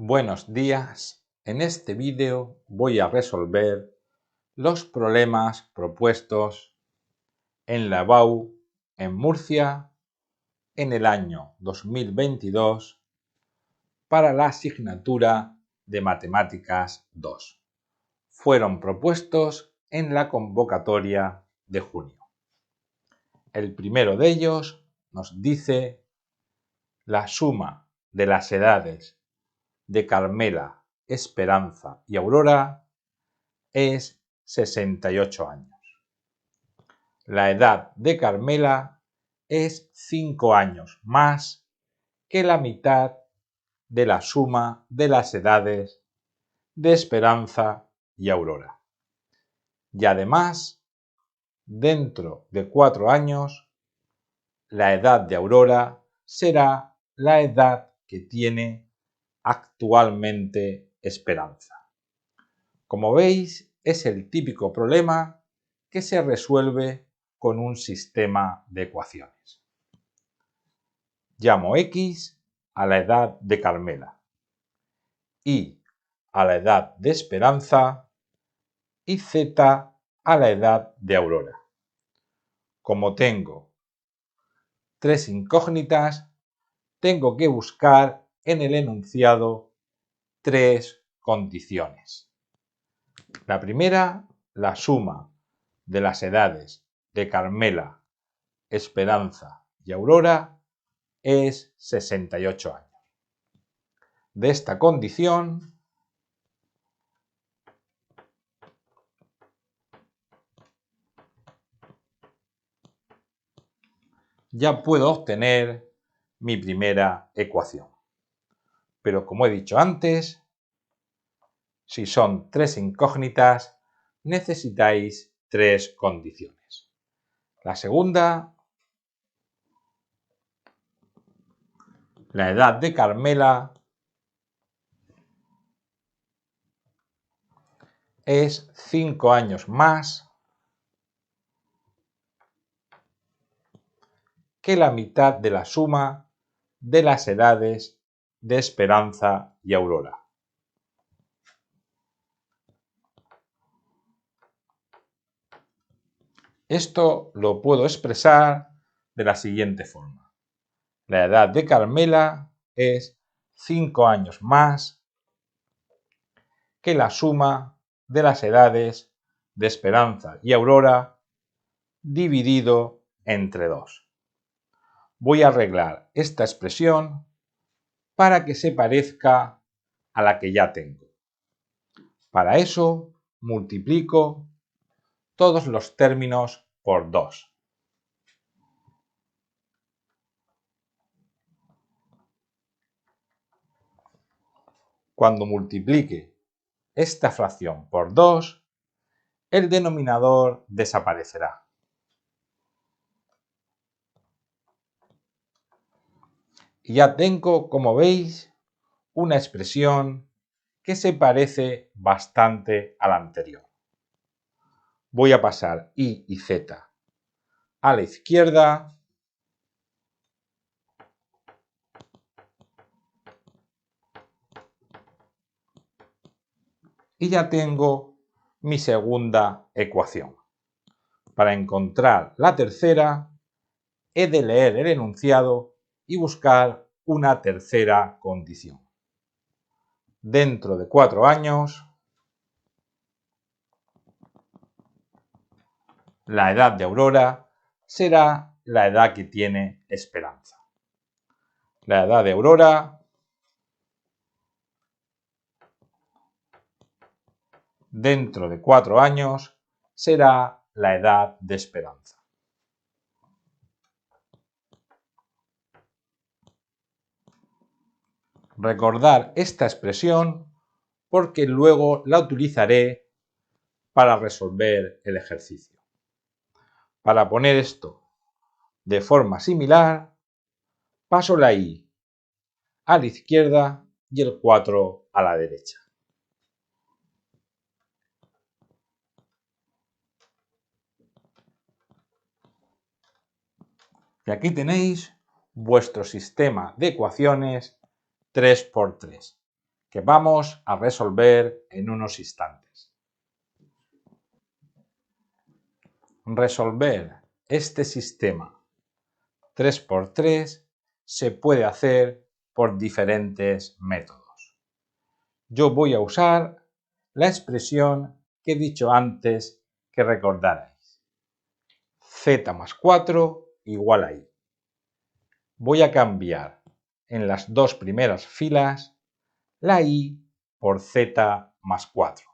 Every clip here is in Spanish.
Buenos días, en este vídeo voy a resolver los problemas propuestos en la EBAU en Murcia en el año 2022 para la asignatura de Matemáticas 2. Fueron propuestos en la convocatoria de junio. El primero de ellos nos dice la suma de las edades de Carmela, Esperanza y Aurora es 68 años. La edad de Carmela es 5 años más que la mitad de la suma de las edades de Esperanza y Aurora. Y además, dentro de 4 años, la edad de Aurora será la edad que tiene actualmente Esperanza. Como veis, es el típico problema que se resuelve con un sistema de ecuaciones. Llamo X a la edad de Carmela, Y a la edad de Esperanza y Z a la edad de Aurora. Como tengo 3 incógnitas, tengo que buscar en el enunciado 3 condiciones. La primera, la suma de las edades de Carmela, Esperanza y Aurora es 68 años. De esta condición, ya puedo obtener mi primera ecuación. Pero como he dicho antes, si son 3 incógnitas, necesitáis 3 condiciones. La segunda, la edad de Carmela es 5 años más que la mitad de la suma de las edades de Esperanza y Aurora. Esto lo puedo expresar de la siguiente forma. La edad de Carmela es 5 años más que la suma de las edades de Esperanza y Aurora dividido entre 2. Voy a arreglar esta expresión para que se parezca a la que ya tengo. Para eso multiplico todos los términos por 2. Cuando multiplique esta fracción por 2, el denominador desaparecerá. Y ya tengo, como veis, una expresión que se parece bastante a la anterior. Voy a pasar Y y Z a la izquierda y ya tengo mi segunda ecuación. Para encontrar la tercera, he de leer el enunciado y buscar una tercera condición. Dentro de 4 años, la edad de Aurora será la edad que tiene Esperanza. La edad de Aurora dentro de 4 años será la edad de Esperanza. Recordar esta expresión porque luego la utilizaré para resolver el ejercicio. Para poner esto de forma similar, paso la Y a la izquierda y el 4 a la derecha. Y aquí tenéis vuestro sistema de ecuaciones 3×3, que vamos a resolver en unos instantes. Resolver este sistema 3 por 3 se puede hacer por diferentes métodos. Yo voy a usar la expresión que he dicho antes que recordarais. Z más 4 igual a Y. Voy a cambiar en las dos primeras filas la Y por Z más 4.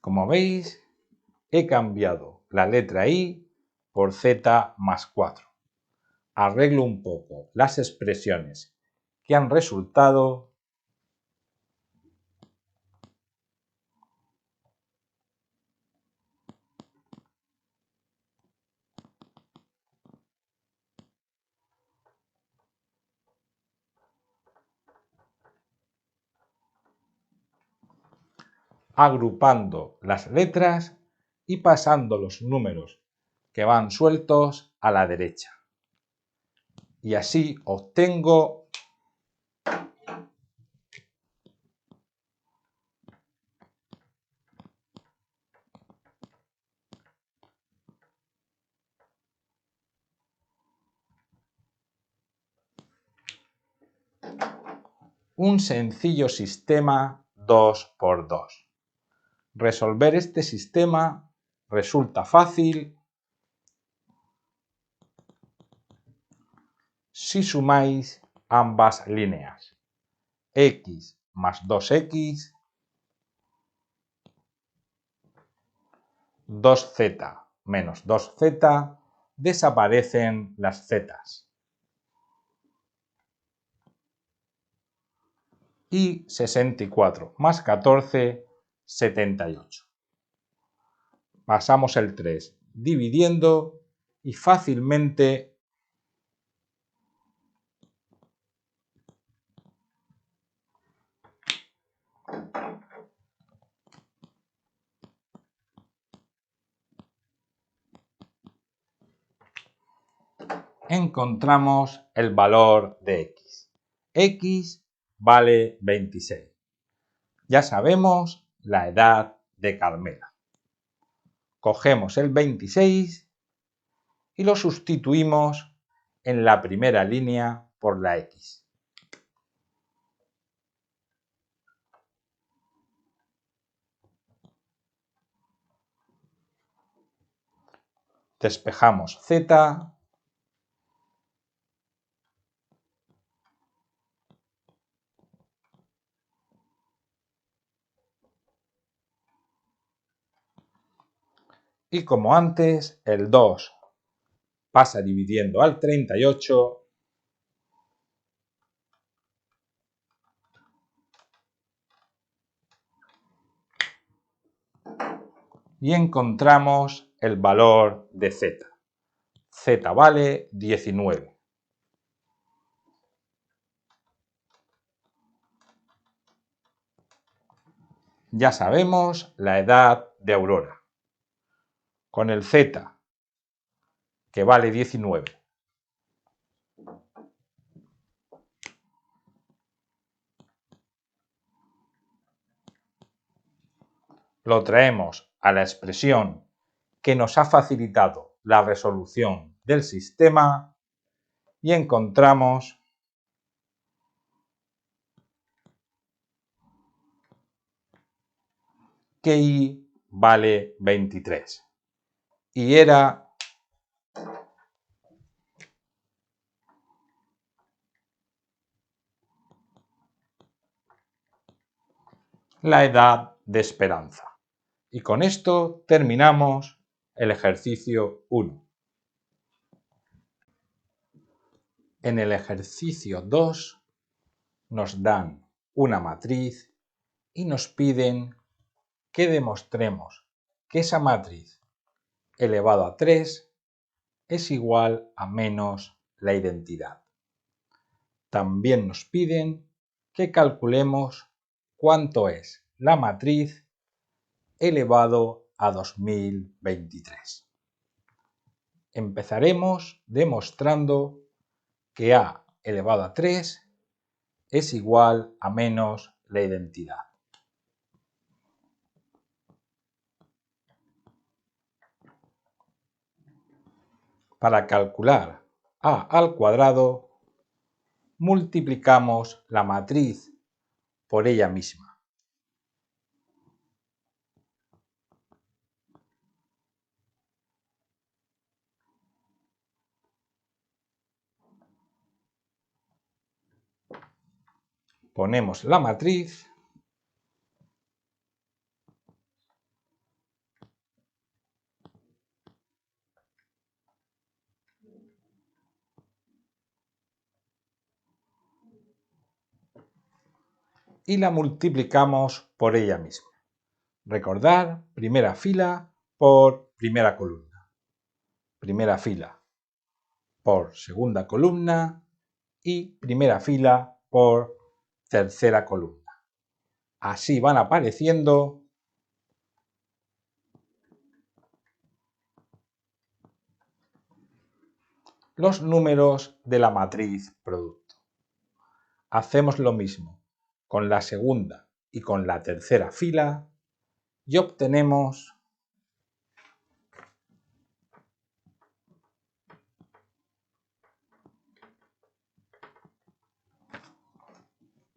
Como veis, he cambiado la letra I por Z más 4. Arreglo un poco las expresiones que han resultado agrupando las letras y pasando los números que van sueltos a la derecha. Y así obtengo un sencillo sistema 2 por 2. Resolver este sistema resulta fácil si sumáis ambas líneas. X más 2x, 2z menos 2z, desaparecen las zetas. Y 64 más 14, 78. Pasamos el 3 dividiendo y fácilmente encontramos el valor de x. X vale 26. Ya sabemos la edad de Carmela. Cogemos el 26 y lo sustituimos en la primera línea por la x. Despejamos z y como antes el 2 pasa dividiendo al 38 y encontramos el valor de z. Z vale 19. Ya sabemos la edad de Aurora. Con el z, que vale 19, lo traemos a la expresión que nos ha facilitado la resolución del sistema y encontramos que Y vale 23 y era la edad de Esperanza. Y con esto terminamos el ejercicio 1. En el ejercicio 2 nos dan una matriz y nos piden que demostremos que esa matriz elevado a 3 es igual a menos la identidad. También nos piden que calculemos cuánto es la matriz elevado a 2023. Empezaremos demostrando que a elevado a 3 es igual a menos la identidad. Para calcular a al cuadrado, multiplicamos la matriz por ella misma. Ponemos la matriz y la multiplicamos por ella misma. Recordar, primera fila por primera columna, primera fila por segunda columna y primera fila por tercera columna. Así van apareciendo los números de la matriz producto. Hacemos lo mismo con la segunda y con la tercera fila y obtenemos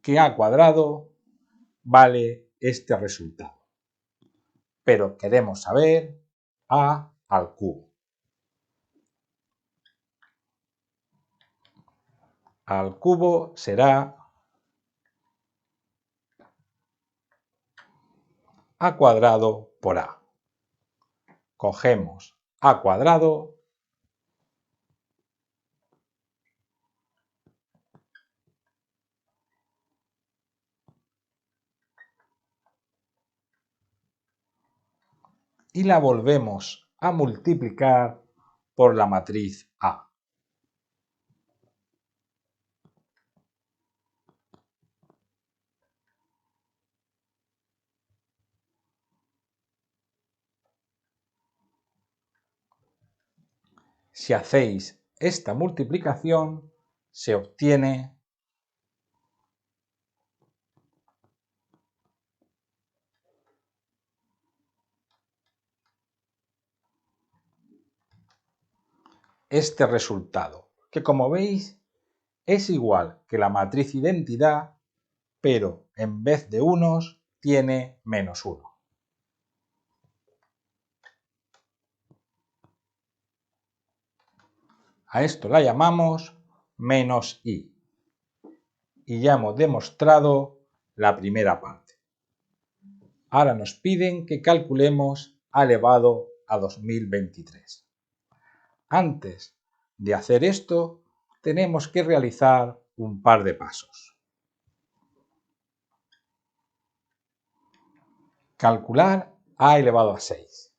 que a cuadrado vale este resultado. Pero queremos saber a al cubo. Al cubo será a cuadrado por a. Cogemos a cuadrado y la volvemos a multiplicar por la matriz A. Si hacéis esta multiplicación, se obtiene este resultado, que como veis es igual que la matriz identidad, pero en vez de unos tiene menos 1. A esto la llamamos menos i. Y ya hemos demostrado la primera parte. Ahora nos piden que calculemos a elevado a 2023. Antes de hacer esto, tenemos que realizar un par de pasos. Calcular a elevado a 6.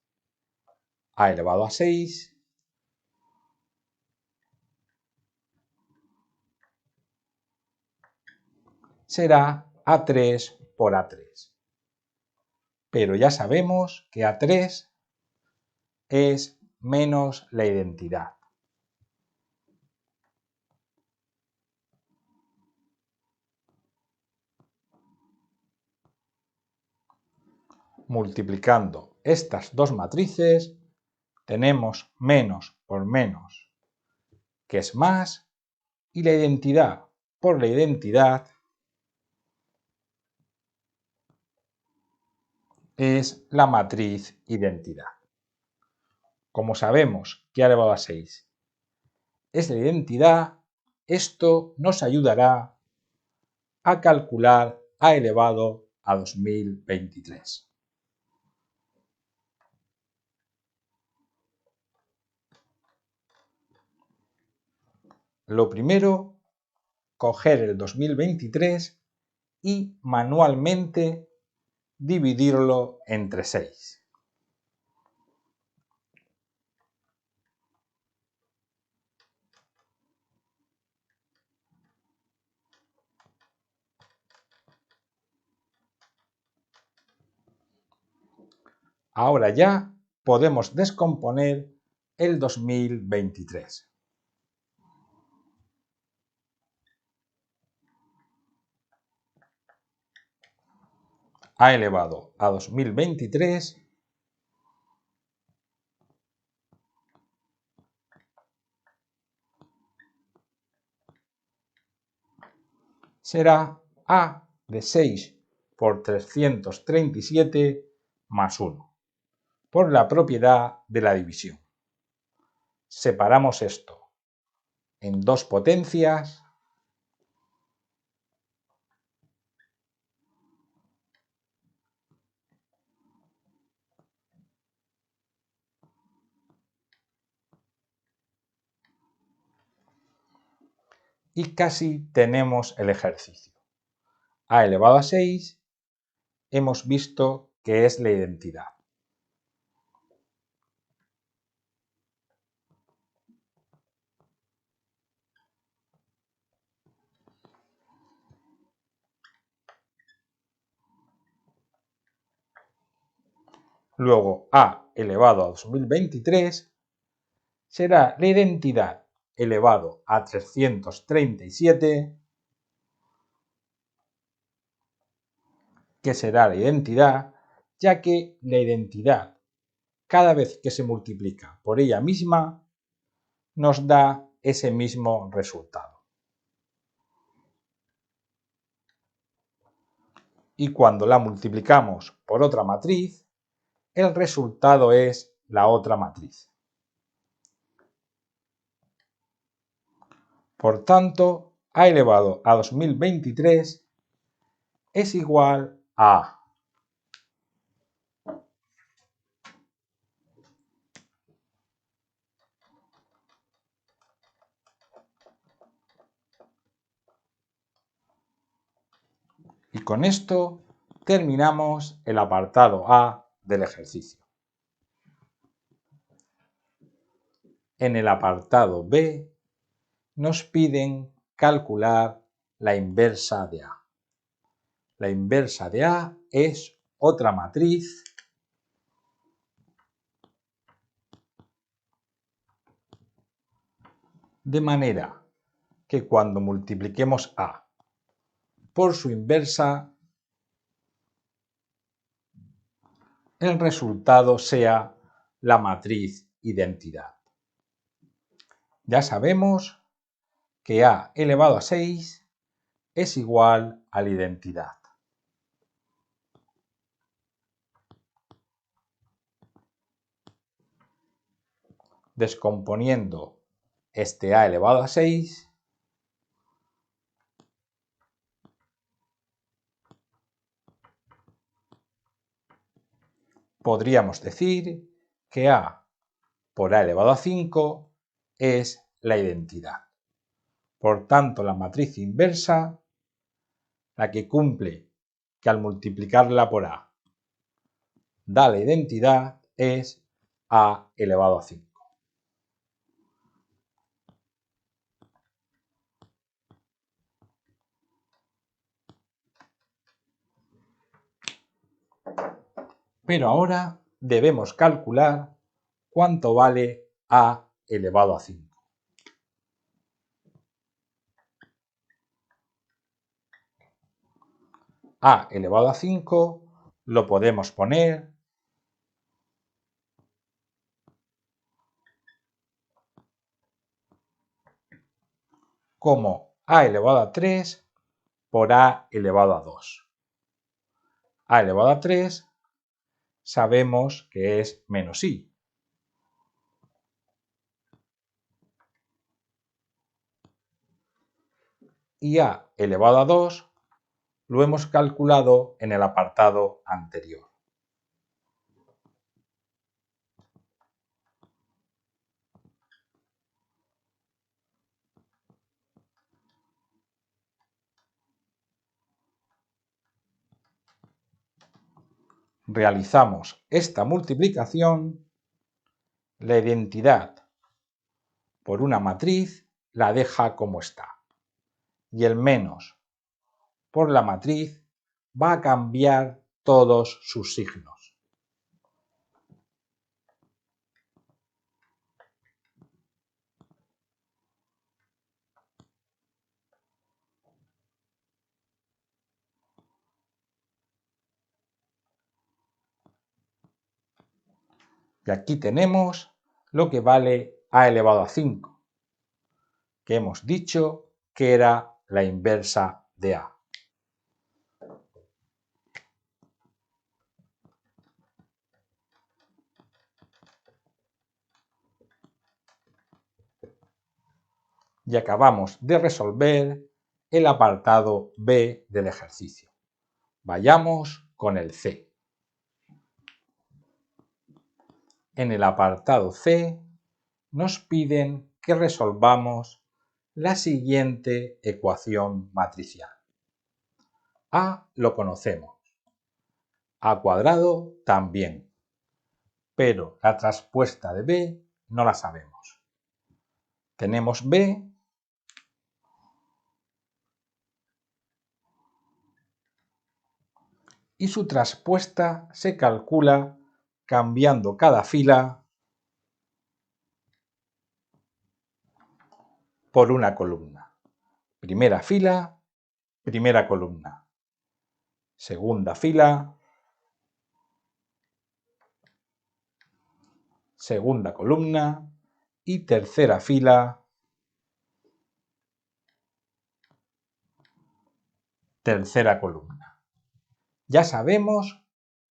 A elevado a 6 será A3 por A3. Pero ya sabemos que A3 es menos la identidad. Multiplicando estas dos matrices, tenemos menos por menos, que es más, y la identidad por la identidad es la matriz identidad. Como sabemos que a elevado a 6 es la identidad, esto nos ayudará a calcular a elevado a 2023. Lo primero, coger el 2023 y manualmente dividirlo entre 6. Ahora ya podemos descomponer el 2023. A elevado a 2023 será A de 6 por 337 más 1, por la propiedad de la división. Separamos esto en dos potencias y casi tenemos el ejercicio. A elevado a 6 hemos visto que es la identidad. Luego A elevado a 2023 será la identidad elevado a 337, que será la identidad, ya que la identidad, cada vez que se multiplica por ella misma, nos da ese mismo resultado. Y cuando la multiplicamos por otra matriz, el resultado es la otra matriz. Por tanto, A elevado a 2023 es igual a A. Y con esto terminamos el apartado A del ejercicio. En el apartado B nos piden calcular la inversa de A. La inversa de A es otra matriz de manera que cuando multipliquemos A por su inversa, el resultado sea la matriz identidad. Ya sabemos que A elevado a 6 es igual a la identidad. Descomponiendo este A elevado a 6, podríamos decir que A por A elevado a 5 es la identidad. Por tanto, la matriz inversa, la que cumple que al multiplicarla por A da la identidad, es A elevado a 5. Pero ahora debemos calcular cuánto vale A elevado a 5. A elevado a 5 lo podemos poner como A elevado a 3 por A elevado a 2. A elevado a 3 sabemos que es menos I. Y A elevado a 2 lo hemos calculado en el apartado anterior. Realizamos esta multiplicación, la identidad por una matriz la deja como está y el menos por la matriz va a cambiar todos sus signos. Y aquí tenemos lo que vale a elevado a 5, que hemos dicho que era la inversa de a. Y acabamos de resolver el apartado B del ejercicio. Vayamos con el C. En el apartado C nos piden que resolvamos la siguiente ecuación matricial. A lo conocemos, a cuadrado también, pero la traspuesta de B no la sabemos. Tenemos B y su traspuesta se calcula cambiando cada fila por una columna. Primera fila, primera columna. Segunda fila, segunda columna y tercera fila, tercera columna. Ya sabemos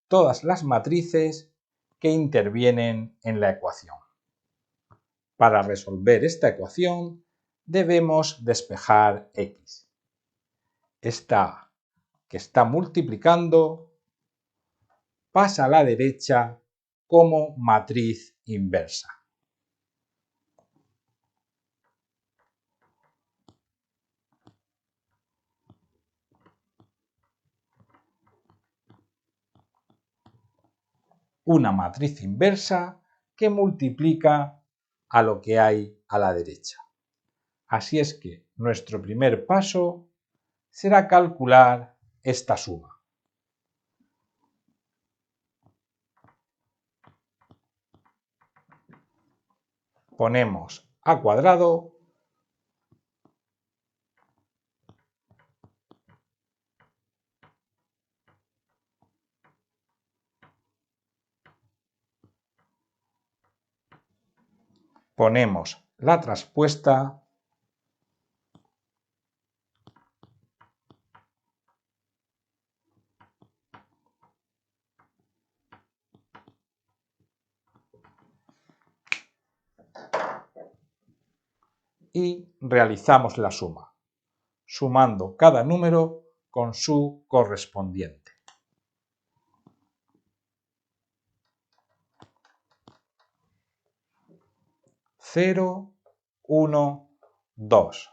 todas las matrices que intervienen en la ecuación. Para resolver esta ecuación debemos despejar x. Esta que está multiplicando pasa a la derecha como matriz inversa. Una matriz inversa que multiplica a lo que hay a la derecha. Así es que nuestro primer paso será calcular esta suma. Ponemos a cuadrado ponemos la traspuesta y realizamos la suma, sumando cada número con su correspondiente. 0, 1, 2.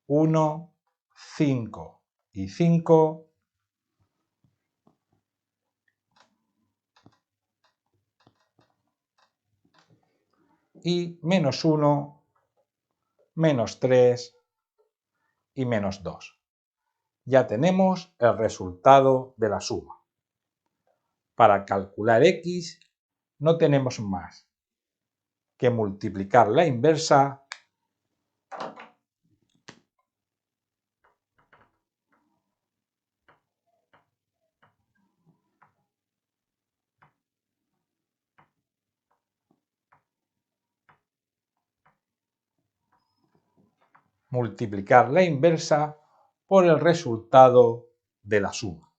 1, 5 y 5. Y menos 1, menos 3 y menos 2. Ya tenemos el resultado de la suma. Para calcular x no tenemos más que multiplicar la inversa por el resultado de la suma.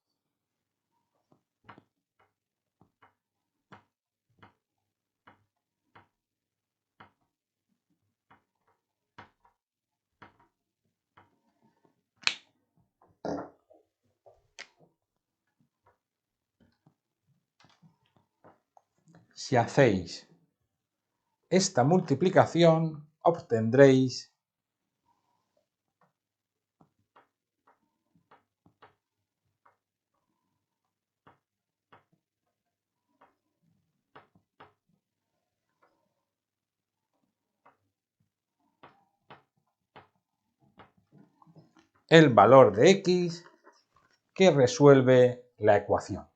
Si hacéis esta multiplicación, obtendréis el valor de x que resuelve la ecuación.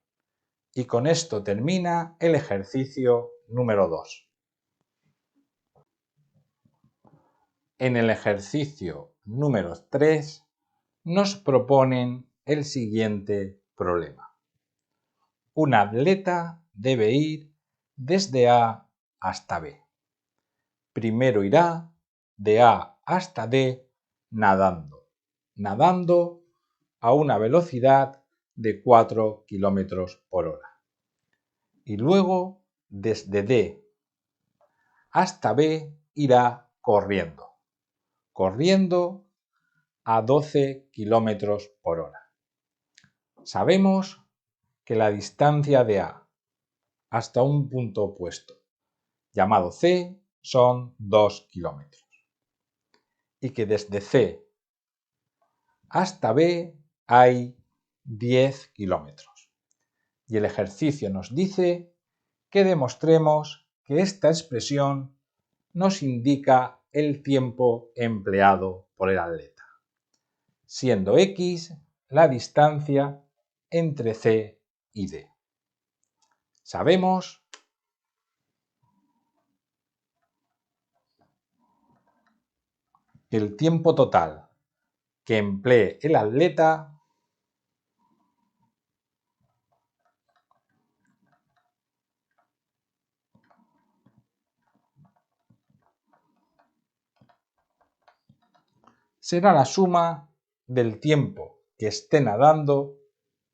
Y con esto termina el ejercicio número 2. En el ejercicio número 3 nos proponen el siguiente problema. Un atleta debe ir desde A hasta B. Primero irá de A hasta D nadando a una velocidad de 4 km por hora. Y luego desde D hasta B irá corriendo a 12 km por hora. Sabemos que la distancia de A hasta un punto opuesto, llamado C, son 2 kilómetros. Y que desde C hasta B hay 10 kilómetros. Y el ejercicio nos dice que demostremos que esta expresión nos indica el tiempo empleado por el atleta, siendo X la distancia entre C y D. Sabemos que el tiempo total que emplee el atleta será la suma del tiempo que esté nadando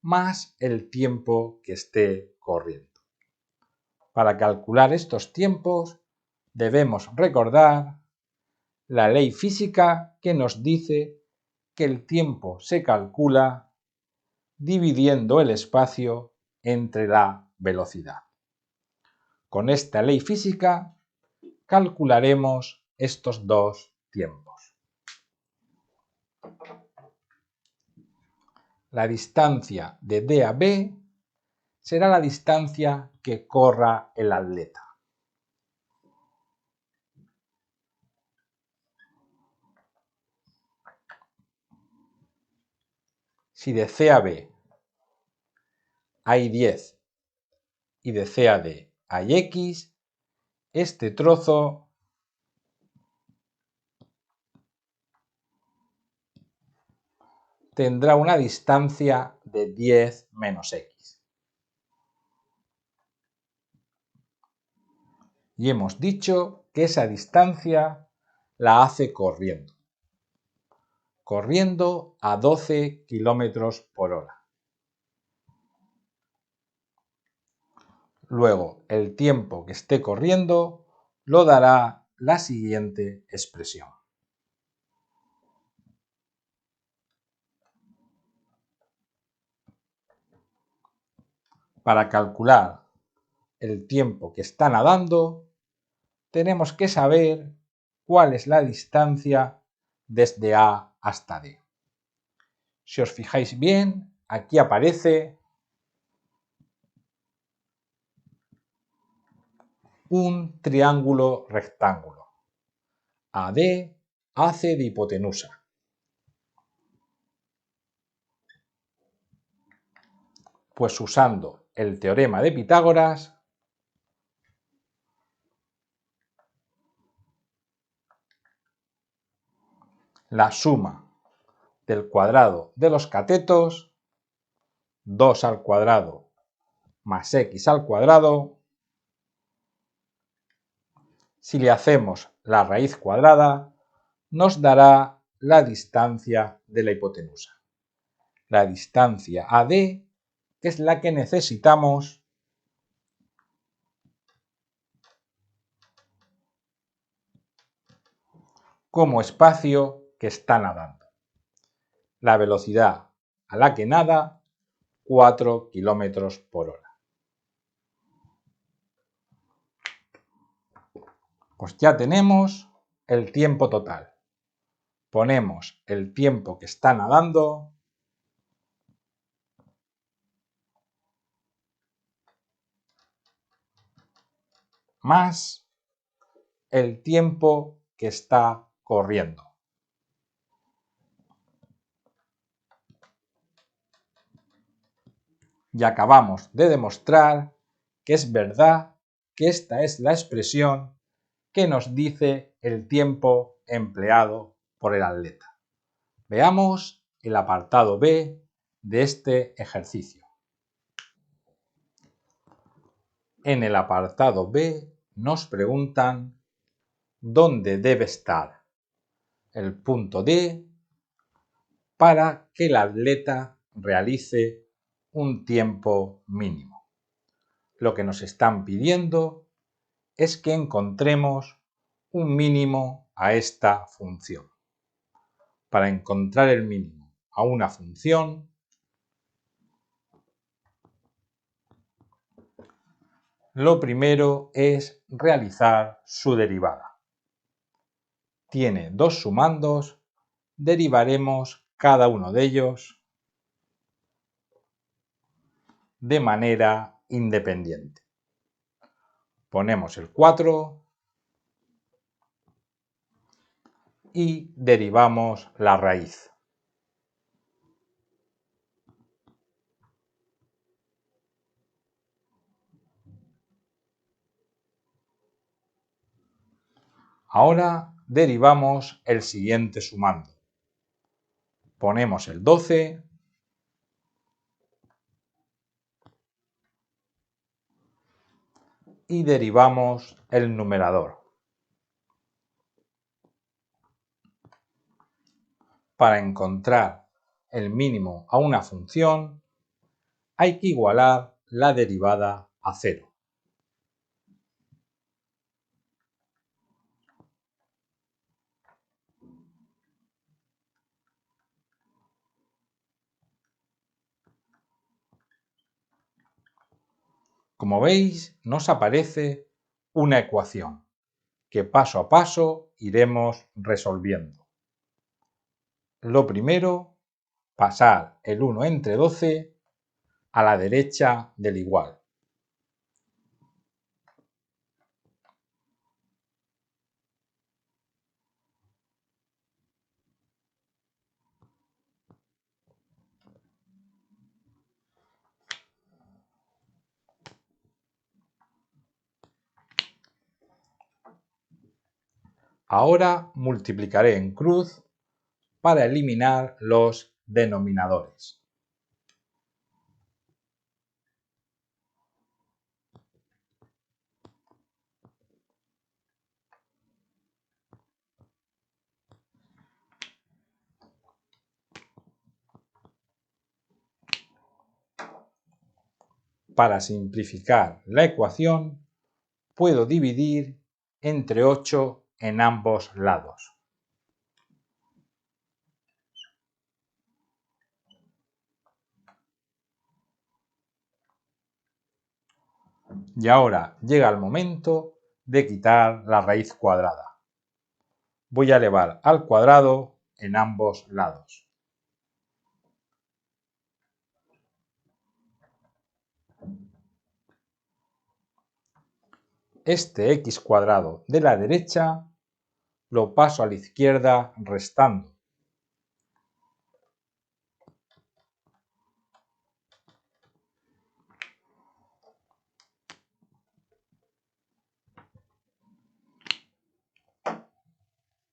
más el tiempo que esté corriendo. Para calcular estos tiempos debemos recordar la ley física que nos dice que el tiempo se calcula dividiendo el espacio entre la velocidad. Con esta ley física calcularemos estos dos tiempos. La distancia de D a B será la distancia que corra el atleta. Si de C a B hay 10 y de C a D hay X, este trozo tendrá una distancia de 10 menos X. Y hemos dicho que esa distancia la hace corriendo a 12 km por hora. Luego, el tiempo que esté corriendo lo dará la siguiente expresión. Para calcular el tiempo que está nadando, tenemos que saber cuál es la distancia desde A hasta D. Si os fijáis bien, aquí aparece un triángulo rectángulo. AD hace de hipotenusa. Pues usando el teorema de Pitágoras, la suma del cuadrado de los catetos, 2 al cuadrado más x al cuadrado, si le hacemos la raíz cuadrada, nos dará la distancia de la hipotenusa. La distancia AD, que es la que necesitamos como espacio que está nadando. La velocidad a la que nada, 4 km por hora. Pues ya tenemos el tiempo total. Ponemos el tiempo que está nadando más el tiempo que está corriendo. Y acabamos de demostrar que es verdad que esta es la expresión que nos dice el tiempo empleado por el atleta. Veamos el apartado B de este ejercicio. En el apartado B nos preguntan dónde debe estar el punto D para que el atleta realice un tiempo mínimo. Lo que nos están pidiendo es que encontremos un mínimo a esta función. Para encontrar el mínimo a una función, lo primero es realizar su derivada. Tiene dos sumandos, derivaremos cada uno de ellos de manera independiente. Ponemos el 4 y derivamos la raíz. Ahora derivamos el siguiente sumando. Ponemos el 12 y derivamos el numerador. Para encontrar el mínimo a una función, hay que igualar la derivada a 0. Como veis, nos aparece una ecuación que paso a paso iremos resolviendo. Lo primero, pasar el 1 entre 12 a la derecha del igual. Ahora multiplicaré en cruz para eliminar los denominadores. Para simplificar la ecuación, puedo dividir entre 8 en ambos lados. Y ahora llega el momento de quitar la raíz cuadrada. Voy a elevar al cuadrado en ambos lados. Este x cuadrado de la derecha lo paso a la izquierda restando.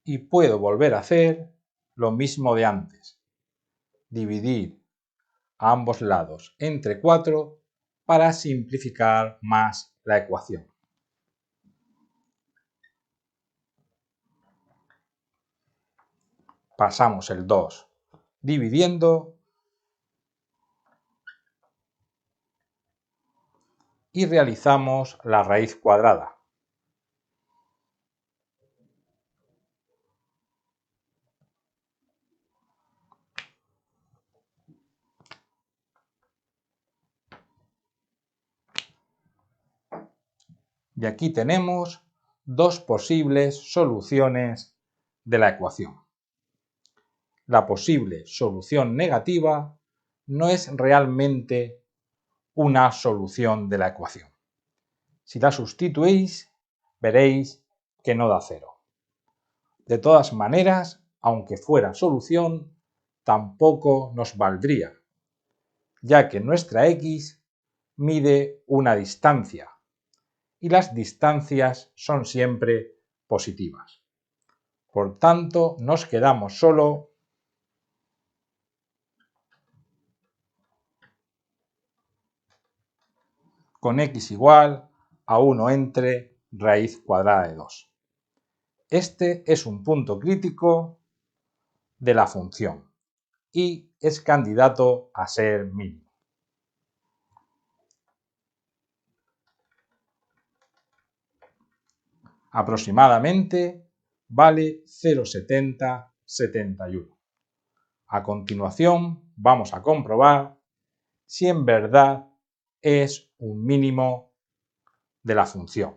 Y puedo volver a hacer lo mismo de antes. Dividir a ambos lados entre 4 para simplificar más la ecuación. Pasamos el 2 dividiendo y realizamos la raíz cuadrada. Y aquí tenemos dos posibles soluciones de la ecuación. La posible solución negativa no es realmente una solución de la ecuación. Si la sustituís, veréis que no da 0. De todas maneras, aunque fuera solución, tampoco nos valdría, ya que nuestra x mide una distancia y las distancias son siempre positivas. Por tanto, nos quedamos solo con x igual a 1 entre raíz cuadrada de 2. Este es un punto crítico de la función y es candidato a ser mínimo. Aproximadamente vale 0,7071. A continuación vamos a comprobar si en verdad es un mínimo de la función.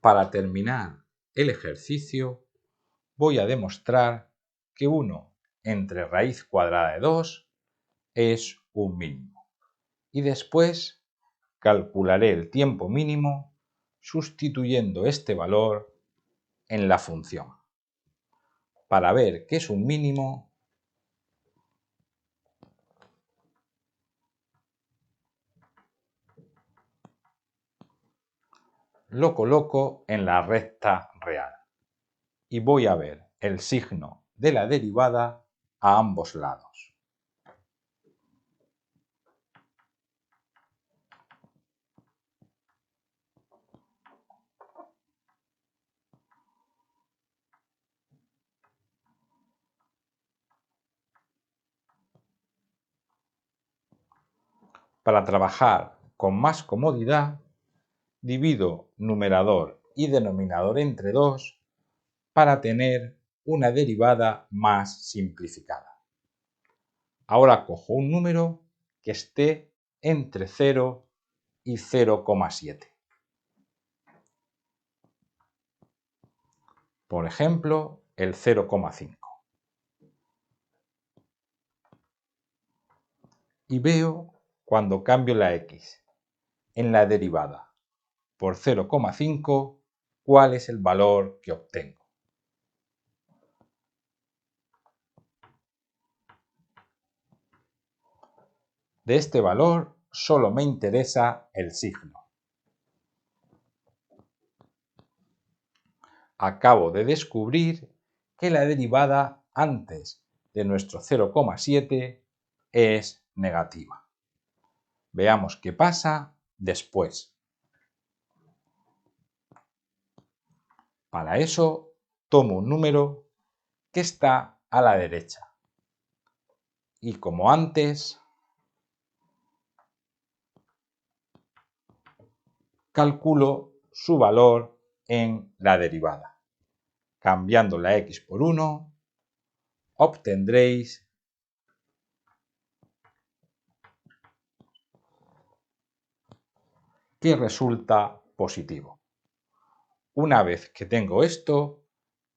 Para terminar el ejercicio voy a demostrar que 1 entre raíz cuadrada de 2 es un mínimo y después calcularé el tiempo mínimo sustituyendo este valor en la función. Para ver qué es un mínimo, lo coloco en la recta real y voy a ver el signo de la derivada a ambos lados. Para trabajar con más comodidad, divido numerador y denominador entre 2 para tener una derivada más simplificada. Ahora cojo un número que esté entre 0 y 0,7. Por ejemplo, el 0,5. Y veo cuando cambio la x en la derivada por 0,5 cuál es el valor que obtengo. De este valor solo me interesa el signo. Acabo de descubrir que la derivada antes de nuestro 0,7 es negativa. Veamos qué pasa después. Para eso tomo un número que está a la derecha. Y como antes, calculo su valor en la derivada. Cambiando la x por 1, obtendréis que resulta positivo. Una vez que tengo esto,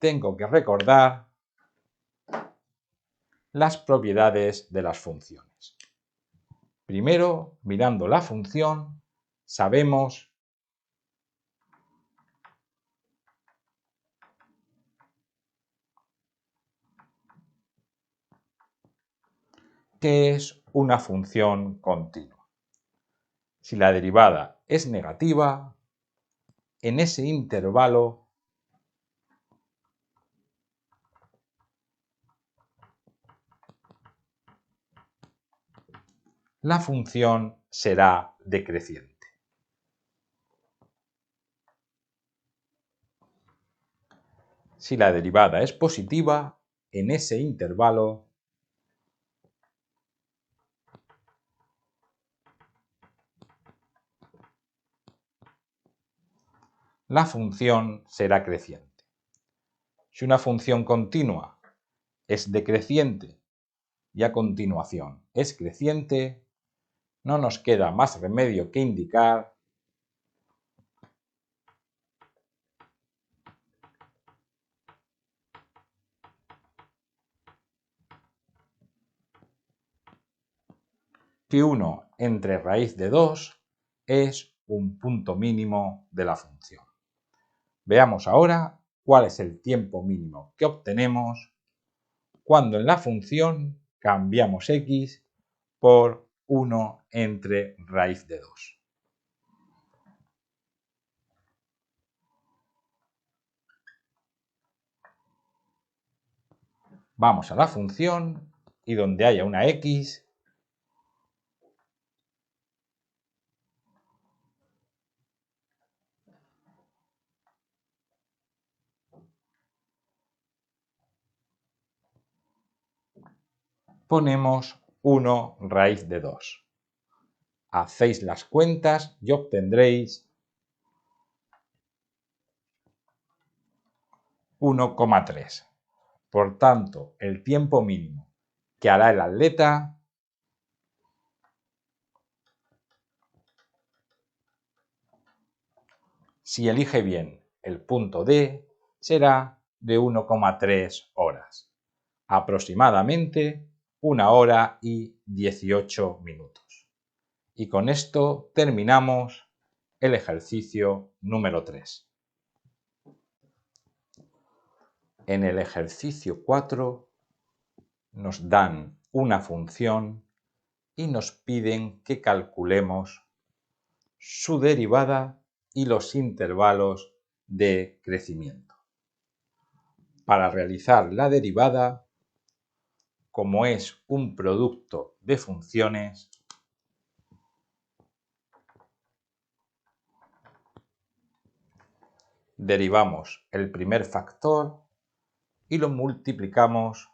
tengo que recordar las propiedades de las funciones. Primero, mirando la función, sabemos que es una función continua. Si la derivada es negativa, en ese intervalo la función será decreciente. Si la derivada es positiva, en ese intervalo la función será creciente. Si una función continua es decreciente y a continuación es creciente, no nos queda más remedio que indicar que 1 entre raíz de 2 es un punto mínimo de la función. Veamos ahora cuál es el tiempo mínimo que obtenemos cuando en la función cambiamos x por 1 entre raíz de 2. Vamos a la función y donde haya una x, ponemos 1 raíz de 2. Hacéis las cuentas y obtendréis 1,3. Por tanto, el tiempo mínimo que hará el atleta si elige bien el punto D será de 1,3 horas, aproximadamente 1 hora y 18 minutos. Y con esto terminamos el ejercicio número 3. En el ejercicio 4 nos dan una función y nos piden que calculemos su derivada y los intervalos de crecimiento. Para realizar la derivada, como es un producto de funciones, derivamos el primer factor y lo multiplicamos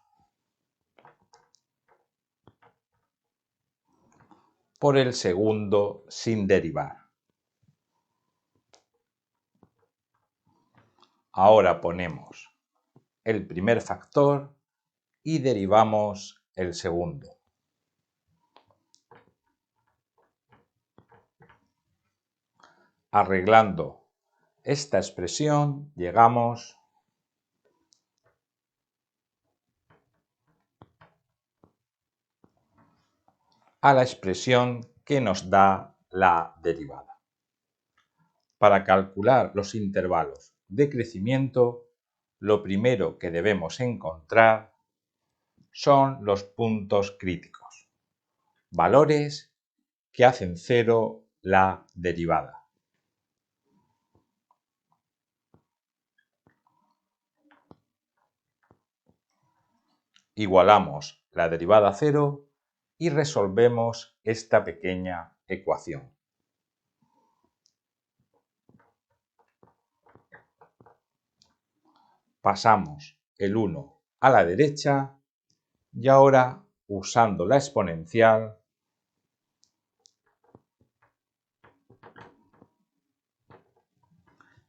por el segundo sin derivar. Ahora ponemos el primer factor y derivamos el segundo. Arreglando esta expresión llegamos a la expresión que nos da la derivada. Para calcular los intervalos de crecimiento, lo primero que debemos encontrar son los puntos críticos, valores que hacen cero la derivada. Igualamos la derivada a cero y resolvemos esta pequeña ecuación. Pasamos el 1 a la derecha y ahora, usando la exponencial,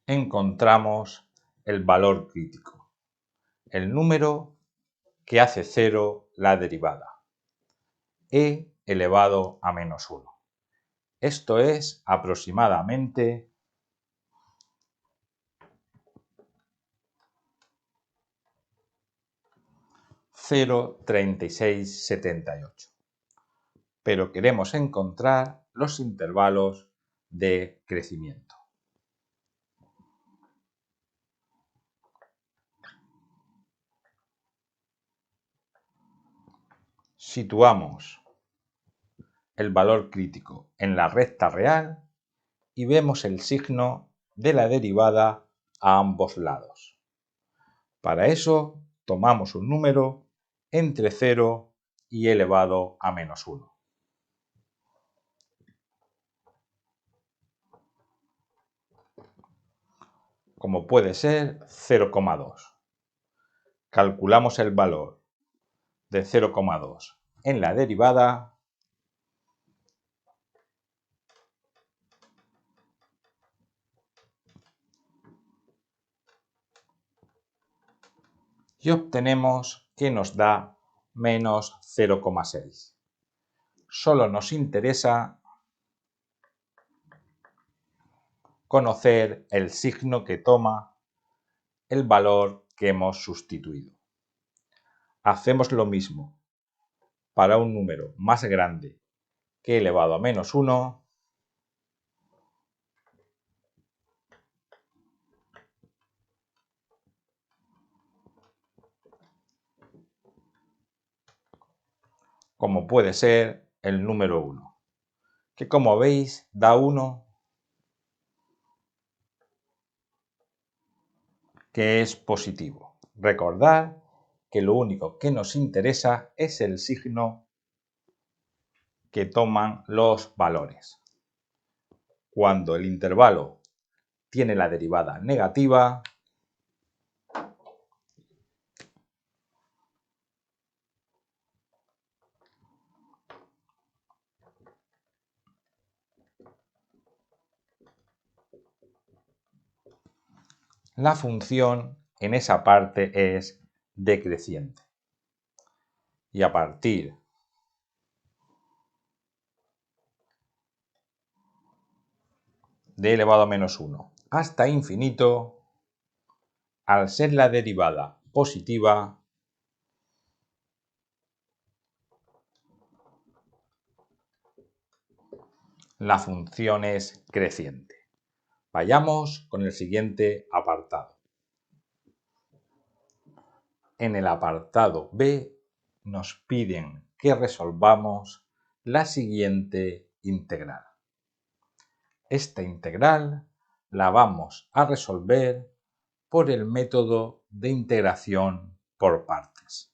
encontramos el valor crítico, el número que hace cero la derivada, e elevado a menos 1. Esto es aproximadamente 0,3678. Pero queremos encontrar los intervalos de crecimiento. Situamos el valor crítico en la recta real y vemos el signo de la derivada a ambos lados. Para eso tomamos un número entre 0 y elevado a menos 1. Como puede ser 0,2. Calculamos el valor de 0,2 en la derivada y obtenemos que nos da menos 0,6. Solo nos interesa conocer el signo que toma el valor que hemos sustituido. Hacemos lo mismo para un número más grande que elevado a menos 1. Como puede ser el número 1, que como veis da 1, que es positivo. Recordad que lo único que nos interesa es el signo que toman los valores. Cuando el intervalo tiene la derivada negativa, la función en esa parte es decreciente. Y a partir de elevado a menos 1 hasta infinito, al ser la derivada positiva, la función es creciente. Vayamos con el siguiente apartado. En el apartado B nos piden que resolvamos la siguiente integral. Esta integral la vamos a resolver por el método de integración por partes.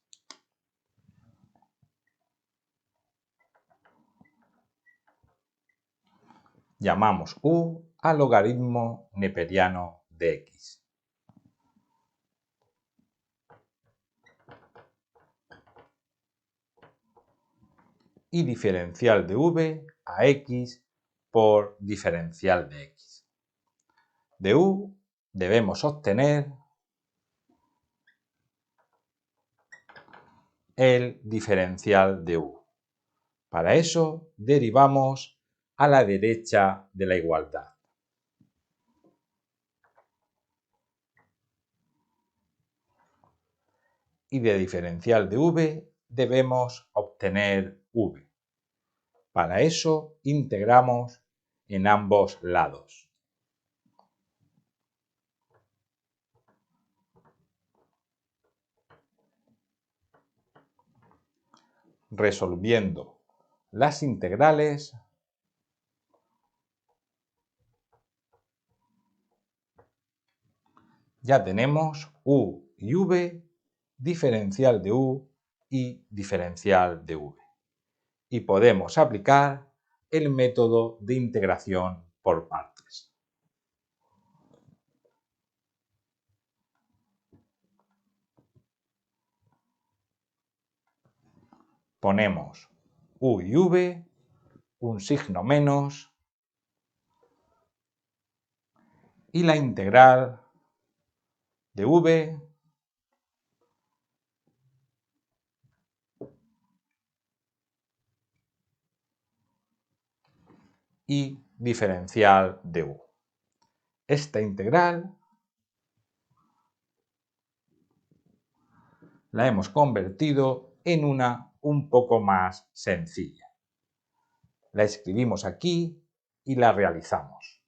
Llamamos u al logaritmo neperiano de x. Y diferencial de v a x por diferencial de x. De u debemos obtener el diferencial de u. Para eso derivamos a la derecha de la igualdad. Y de diferencial de v debemos obtener v. Para eso integramos en ambos lados. Resolviendo las integrales, ya tenemos u y v, diferencial de u y diferencial de v. Y podemos aplicar el método de integración por partes. Ponemos u y v, un signo menos, y la integral de v y diferencial de u. Esta integral la hemos convertido en una un poco más sencilla. La escribimos aquí y la realizamos.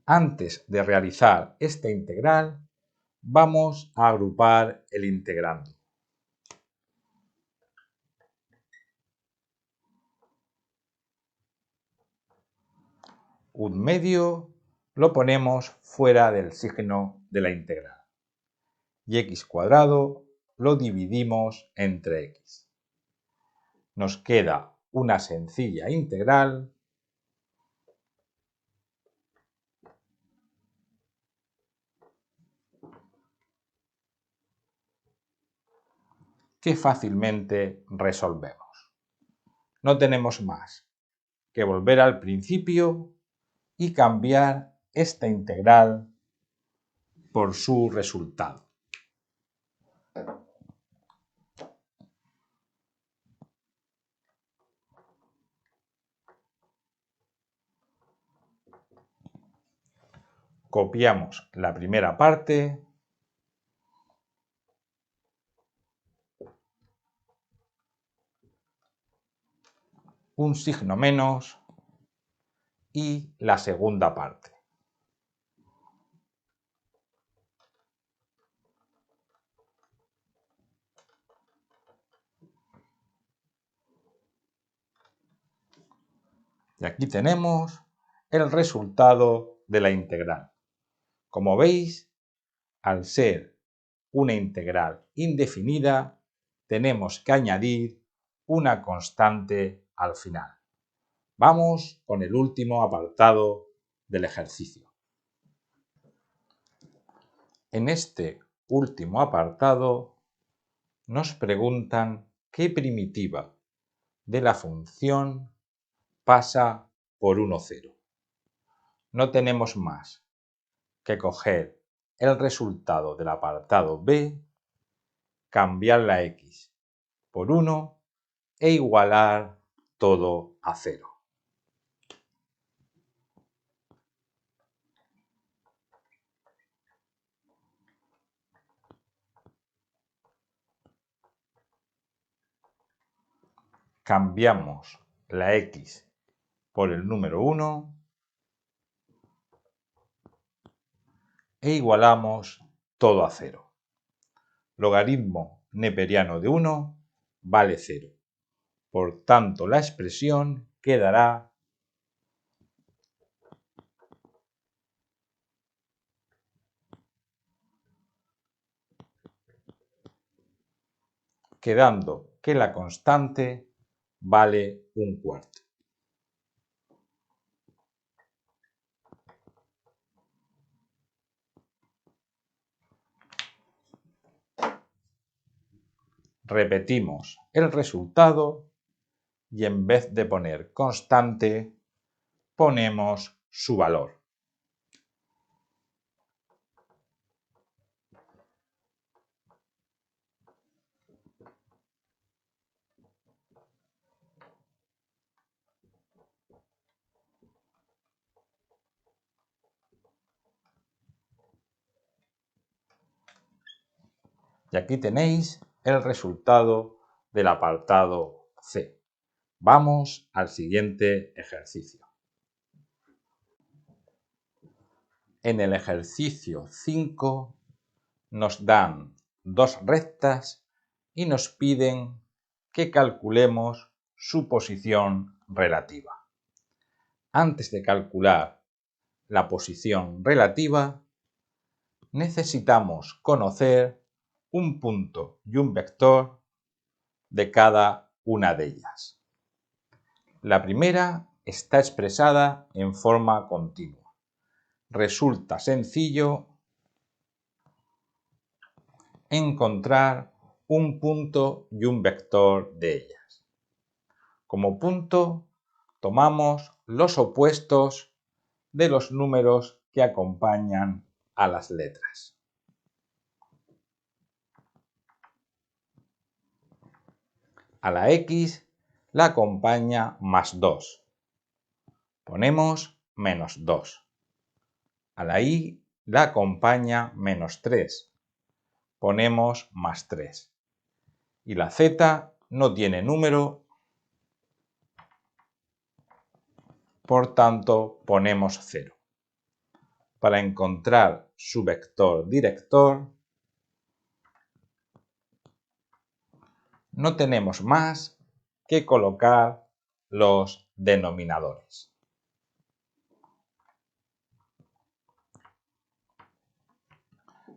Antes de realizar esta integral, vamos a agrupar el integrando. Un medio lo ponemos fuera del signo de la integral. Y x cuadrado lo dividimos entre x. Nos queda una sencilla integral que fácilmente resolvemos. No tenemos más que volver al principio y cambiar esta integral por su resultado. Copiamos la primera parte un signo menos y la segunda parte. Y aquí tenemos el resultado de la integral. Como veis, al ser una integral indefinida, tenemos que añadir una constante al final. Vamos con el último apartado del ejercicio. En este último apartado nos preguntan qué primitiva de la función pasa por 1, 0. No tenemos más que coger el resultado del apartado B, cambiar la x por 1 e igualar todo a 0. Cambiamos la x por el número 1 e igualamos todo a 0. Logaritmo neperiano de 1 vale 0. Por tanto, la expresión quedará quedando que la constante vale 1/4. Repetimos el resultado y en vez de poner constante, ponemos su valor. Y aquí tenéis el resultado del apartado C. Vamos al siguiente ejercicio. En el ejercicio 5 nos dan dos rectas y nos piden que calculemos su posición relativa. Antes de calcular la posición relativa, necesitamos conocer un punto y un vector de cada una de ellas. La primera está expresada en forma continua. Resulta sencillo encontrar un punto y un vector de ellas. Como punto, tomamos los opuestos de los números que acompañan a las letras. A la x la acompaña +2. Ponemos -2. A la y la acompaña -3. Ponemos +3. Y la z no tiene número, por tanto ponemos 0. Para encontrar su vector director, no tenemos más que colocar los denominadores.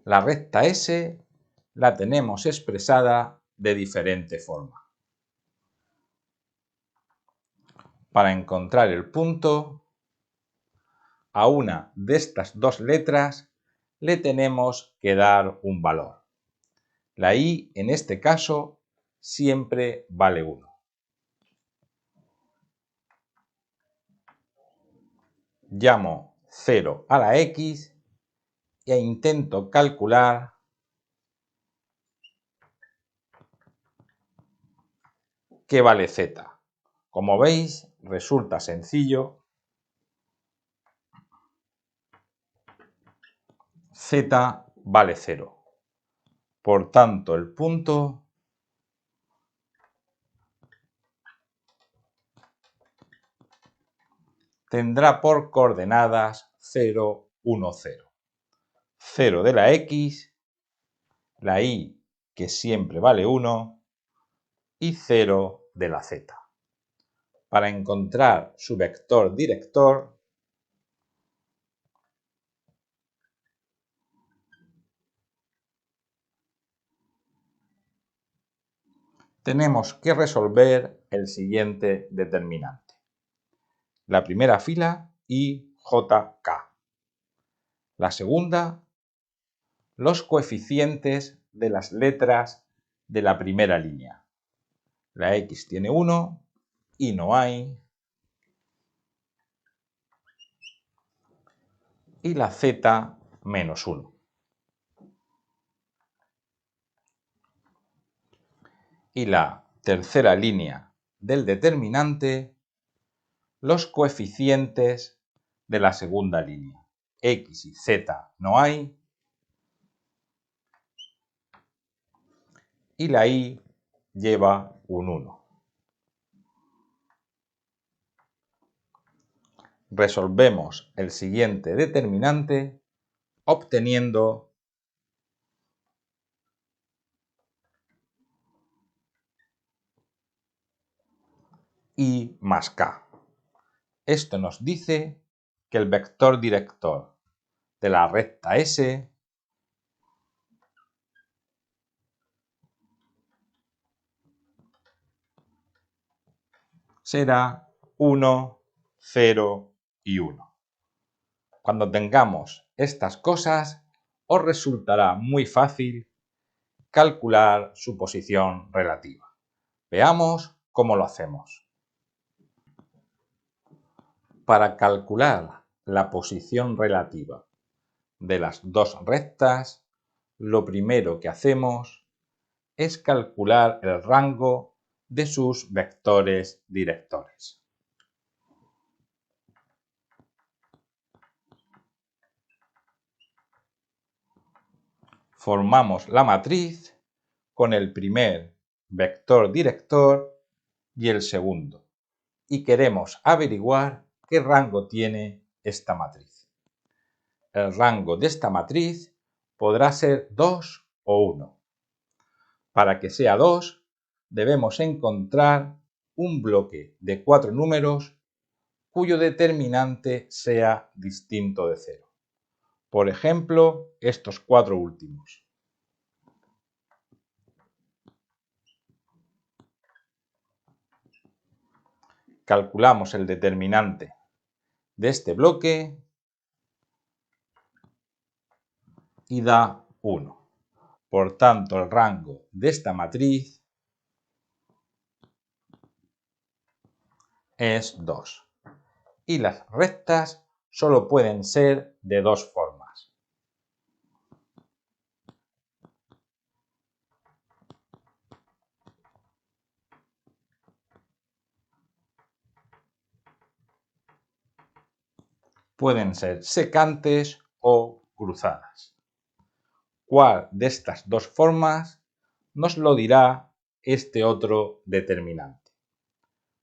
La recta S la tenemos expresada de diferente forma. Para encontrar el punto, a una de estas dos letras le tenemos que dar un valor. La y, en este caso, siempre vale 1. Llamo 0 a la x e intento calcular qué vale z. Como veis, resulta sencillo. Z vale 0. Por tanto, el punto tendrá por coordenadas 0, 1, 0. 0 de la x, la y, que siempre vale 1, y 0 de la z. Para encontrar su vector director, tenemos que resolver el siguiente determinante. La primera fila y JK. La segunda los coeficientes de las letras de la primera línea. La X tiene 1 y no hay. Y la Z menos 1. Y la tercera línea del determinante, los coeficientes de la segunda línea. X y Z no hay. Y la Y lleva un 1. Resolvemos el siguiente determinante obteniendo Y más K. Esto nos dice que el vector director de la recta S será 1, 0 y 1. Cuando tengamos estas cosas, os resultará muy fácil calcular su posición relativa. Veamos cómo lo hacemos. Para calcular la posición relativa de las dos rectas, lo primero que hacemos es calcular el rango de sus vectores directores. Formamos la matriz con el primer vector director y el segundo, y queremos averiguar qué rango tiene esta matriz. El rango de esta matriz podrá ser 2 o 1. Para que sea 2, debemos encontrar un bloque de 4 números cuyo determinante sea distinto de 0. Por ejemplo, estos 4 últimos. Calculamos el determinante de este bloque y da 1. Por tanto, el rango de esta matriz es 2. Y las rectas solo pueden ser de dos formas. Pueden ser secantes o cruzadas. ¿Cuál de estas dos formas? Nos lo dirá este otro determinante,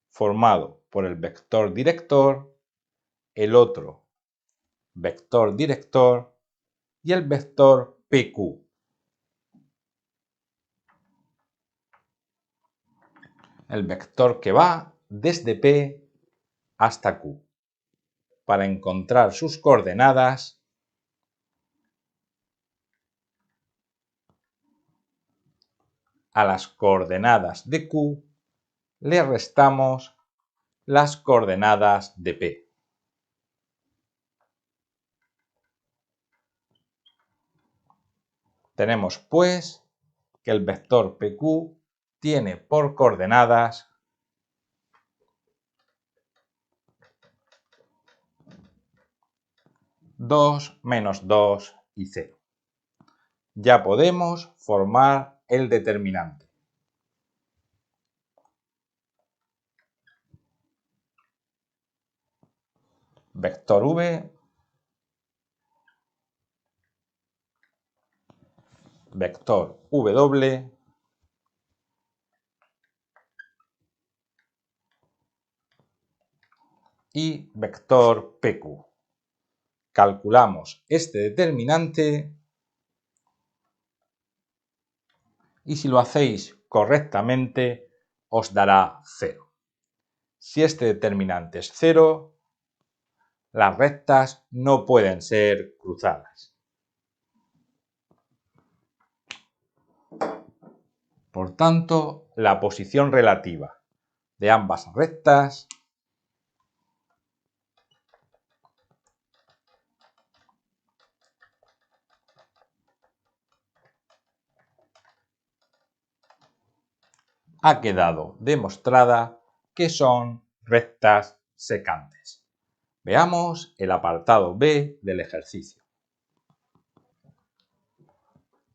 formado por el vector director, el otro vector director y el vector PQ. El vector que va desde P hasta Q. Para encontrar sus coordenadas, a las coordenadas de Q le restamos las coordenadas de P. Tenemos pues que el vector PQ tiene por coordenadas 2, menos 2 y 0. Ya podemos formar el determinante. Vector V, vector W, y vector PQ. Calculamos este determinante y si lo hacéis correctamente os dará 0. Si este determinante es 0, las rectas no pueden ser cruzadas. Por tanto, la posición relativa de ambas rectas ha quedado demostrada que son rectas secantes. Veamos el apartado B del ejercicio.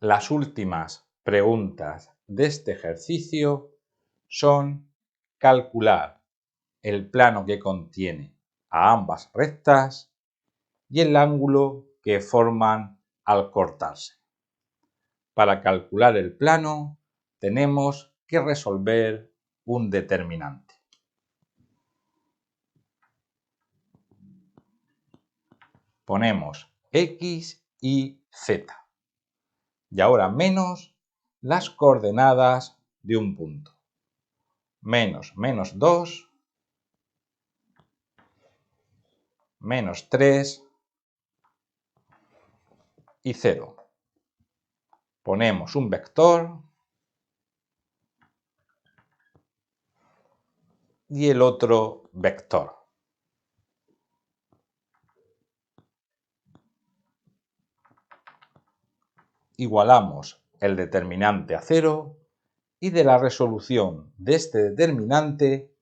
Las últimas preguntas de este ejercicio son calcular el plano que contiene a ambas rectas y el ángulo que forman al cortarse. Para calcular el plano tenemos que resolver un determinante. Ponemos X y Z. Y ahora menos las coordenadas de un punto. Menos 2, menos 3 y 0. Ponemos un vector y el otro vector. Igualamos el determinante a 0 y de la resolución de este determinante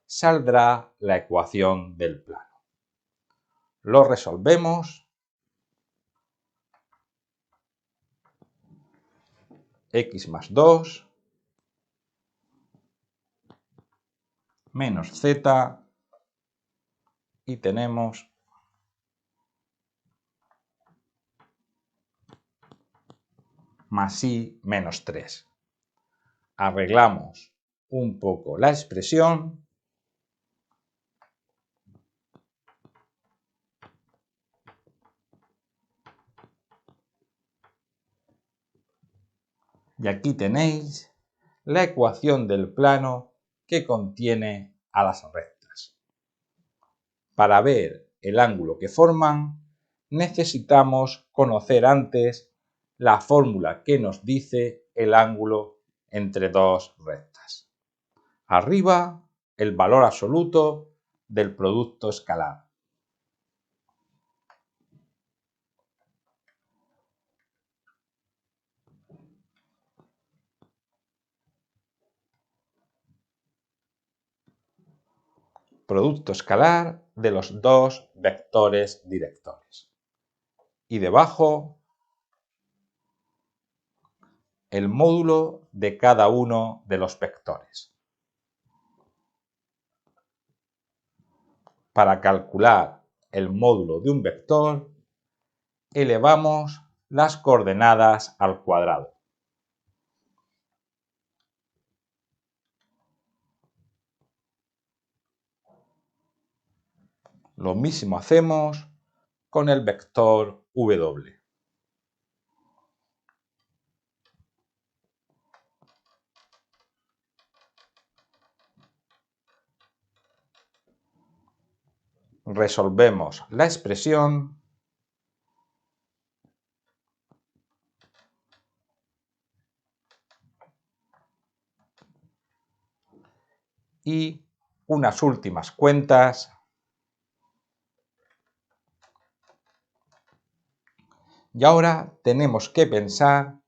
saldrá la ecuación del plano. Lo resolvemos. X más 2 menos Z y tenemos más Y menos 3. Arreglamos un poco la expresión y aquí tenéis la ecuación del plano que contiene a las rectas. Para ver el ángulo que forman, necesitamos conocer antes la fórmula que nos dice el ángulo entre dos rectas. Arriba, el valor absoluto del producto escalar. Producto escalar de los dos vectores directores. Y debajo, el módulo de cada uno de los vectores. Para calcular el módulo de un vector, elevamos las coordenadas al cuadrado. Lo mismo hacemos con el vector W. Resolvemos la expresión y unas últimas cuentas y ahora tenemos que pensar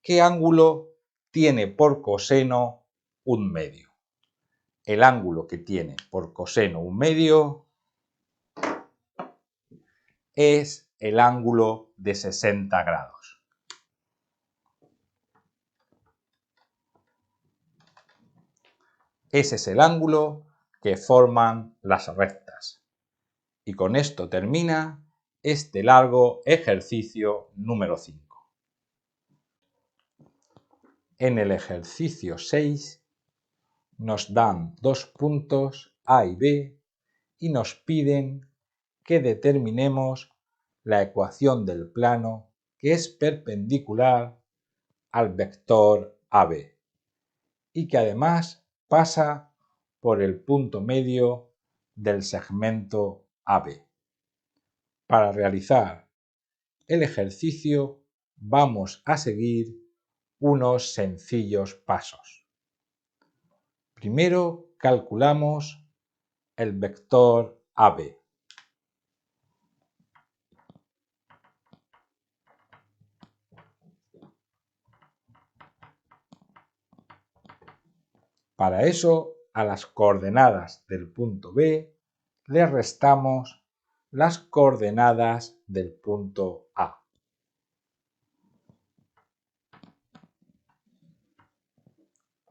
qué ángulo tiene por coseno un medio. El ángulo que tiene por coseno un medio es el ángulo de 60 grados. Ese es el ángulo que forman las rectas. Y con esto termina este largo ejercicio número 5. En el ejercicio 6 nos dan dos puntos A y B y nos piden que determinemos la ecuación del plano que es perpendicular al vector AB y que además pasa por el punto medio del segmento AB. Para realizar el ejercicio vamos a seguir unos sencillos pasos. Primero calculamos el vector AB. Para eso, a las coordenadas del punto B le restamos las coordenadas del punto A.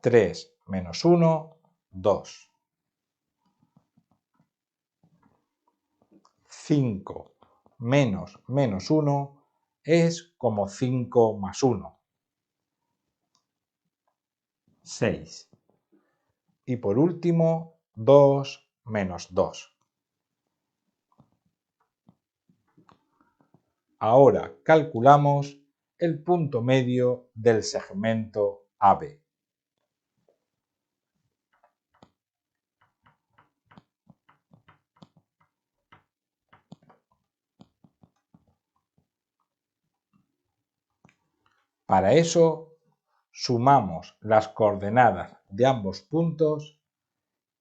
Tres menos 1, 2. 5 menos 1 es como 5 más 1. 6. Y por último, 2 menos 2. Ahora calculamos el punto medio del segmento AB. Para eso, sumamos las coordenadas de ambos puntos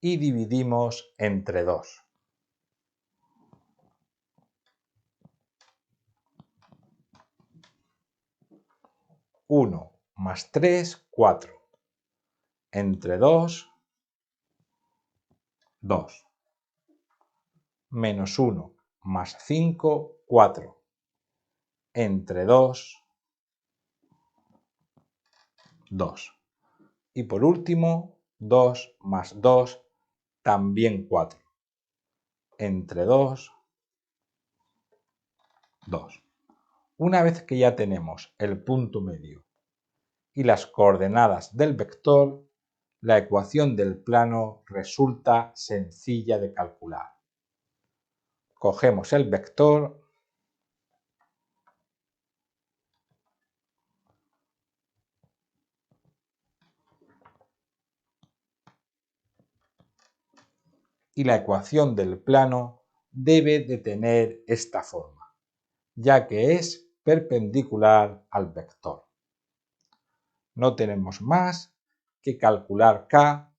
y dividimos entre 2. 1 más 3, 4. Entre 2, 2. Menos 1 más 5, 4. Entre 2, 2. Y por último, 2 más 2, también 4. Entre 2, 2. Una vez que ya tenemos el punto medio y las coordenadas del vector, la ecuación del plano resulta sencilla de calcular. Cogemos el vector y la ecuación del plano debe de tener esta forma, ya que es perpendicular al vector. No tenemos más que calcular k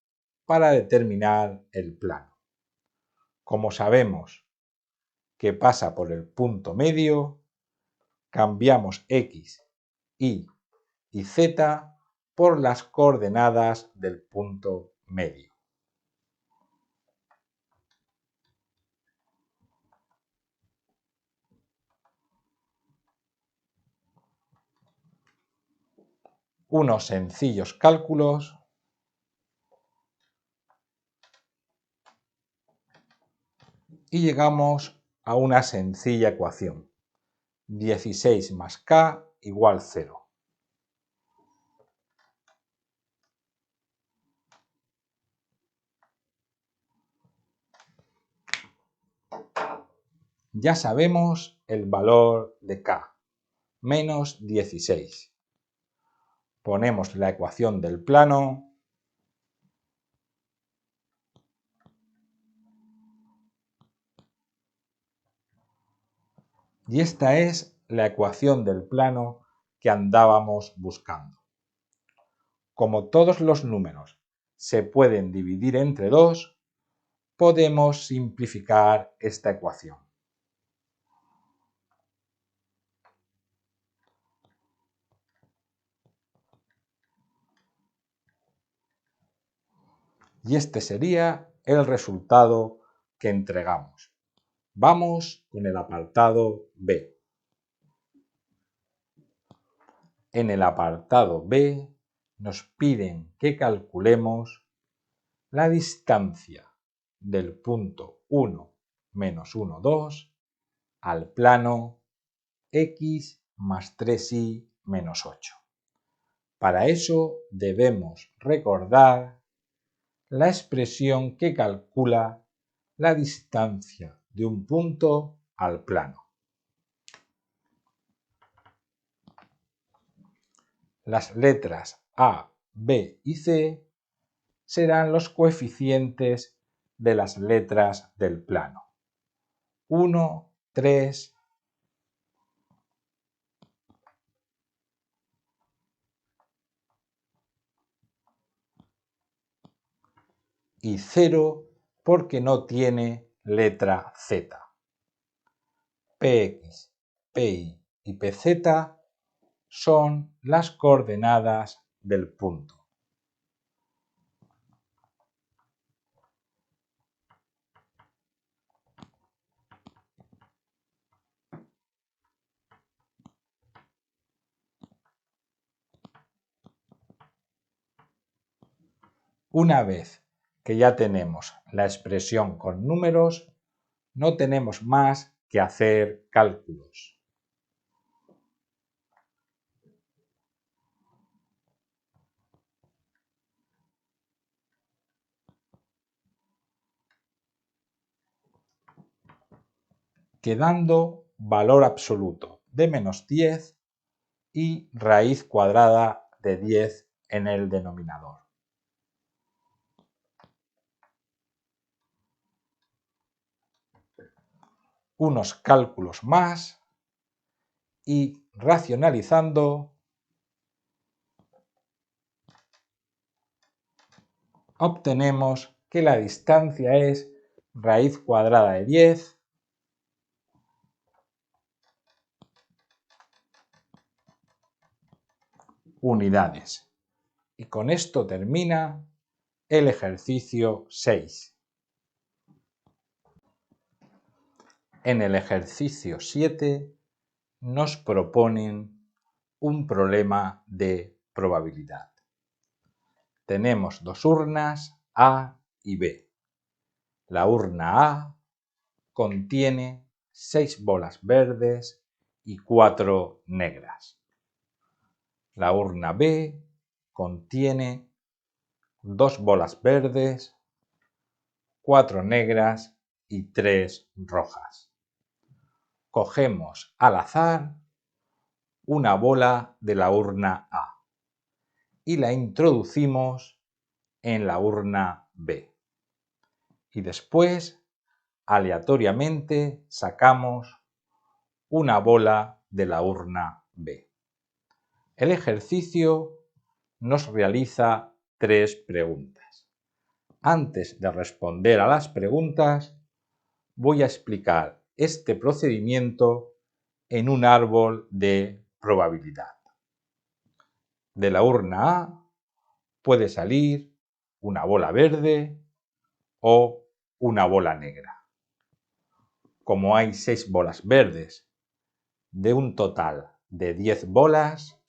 para determinar el plano. Como sabemos que pasa por el punto medio, cambiamos x, y z por las coordenadas del punto medio. Unos sencillos cálculos y llegamos a una sencilla ecuación. 16 más k igual 0. Ya sabemos el valor de k, menos 16. Ponemos la ecuación del plano y esta es la ecuación del plano que andábamos buscando. Como todos los números se pueden dividir entre 2, podemos simplificar esta ecuación. Y este sería el resultado que entregamos. Vamos con el apartado B. En el apartado B nos piden que calculemos la distancia del punto 1 menos 1, 2 al plano x más 3y menos 8. Para eso debemos recordar la expresión que calcula la distancia de un punto al plano. Las letras A, B y C serán los coeficientes de las letras del plano. 1, 3, y 0 porque no tiene letra Z. Px, Py y Pz son las coordenadas del punto. Una vez que ya tenemos la expresión con números, no tenemos más que hacer cálculos. Quedando valor absoluto de menos 10 y raíz cuadrada de 10 en el denominador. Unos cálculos más y racionalizando obtenemos que la distancia es raíz cuadrada de 10 unidades. Y con esto termina el ejercicio 6. En el ejercicio 7 nos proponen un problema de probabilidad. Tenemos dos urnas A y B. La urna A contiene 6 bolas verdes y 4 negras. La urna B contiene 2 bolas verdes, 4 negras y 3 rojas. Cogemos al azar una bola de la urna A y la introducimos en la urna B. Y después, aleatoriamente, sacamos una bola de la urna B. El ejercicio nos realiza 3 preguntas. Antes de responder a las preguntas, voy a explicar este procedimiento en un árbol de probabilidad. De la urna A puede salir una bola verde o una bola negra. Como hay 6 bolas verdes de un total de 10 bolas,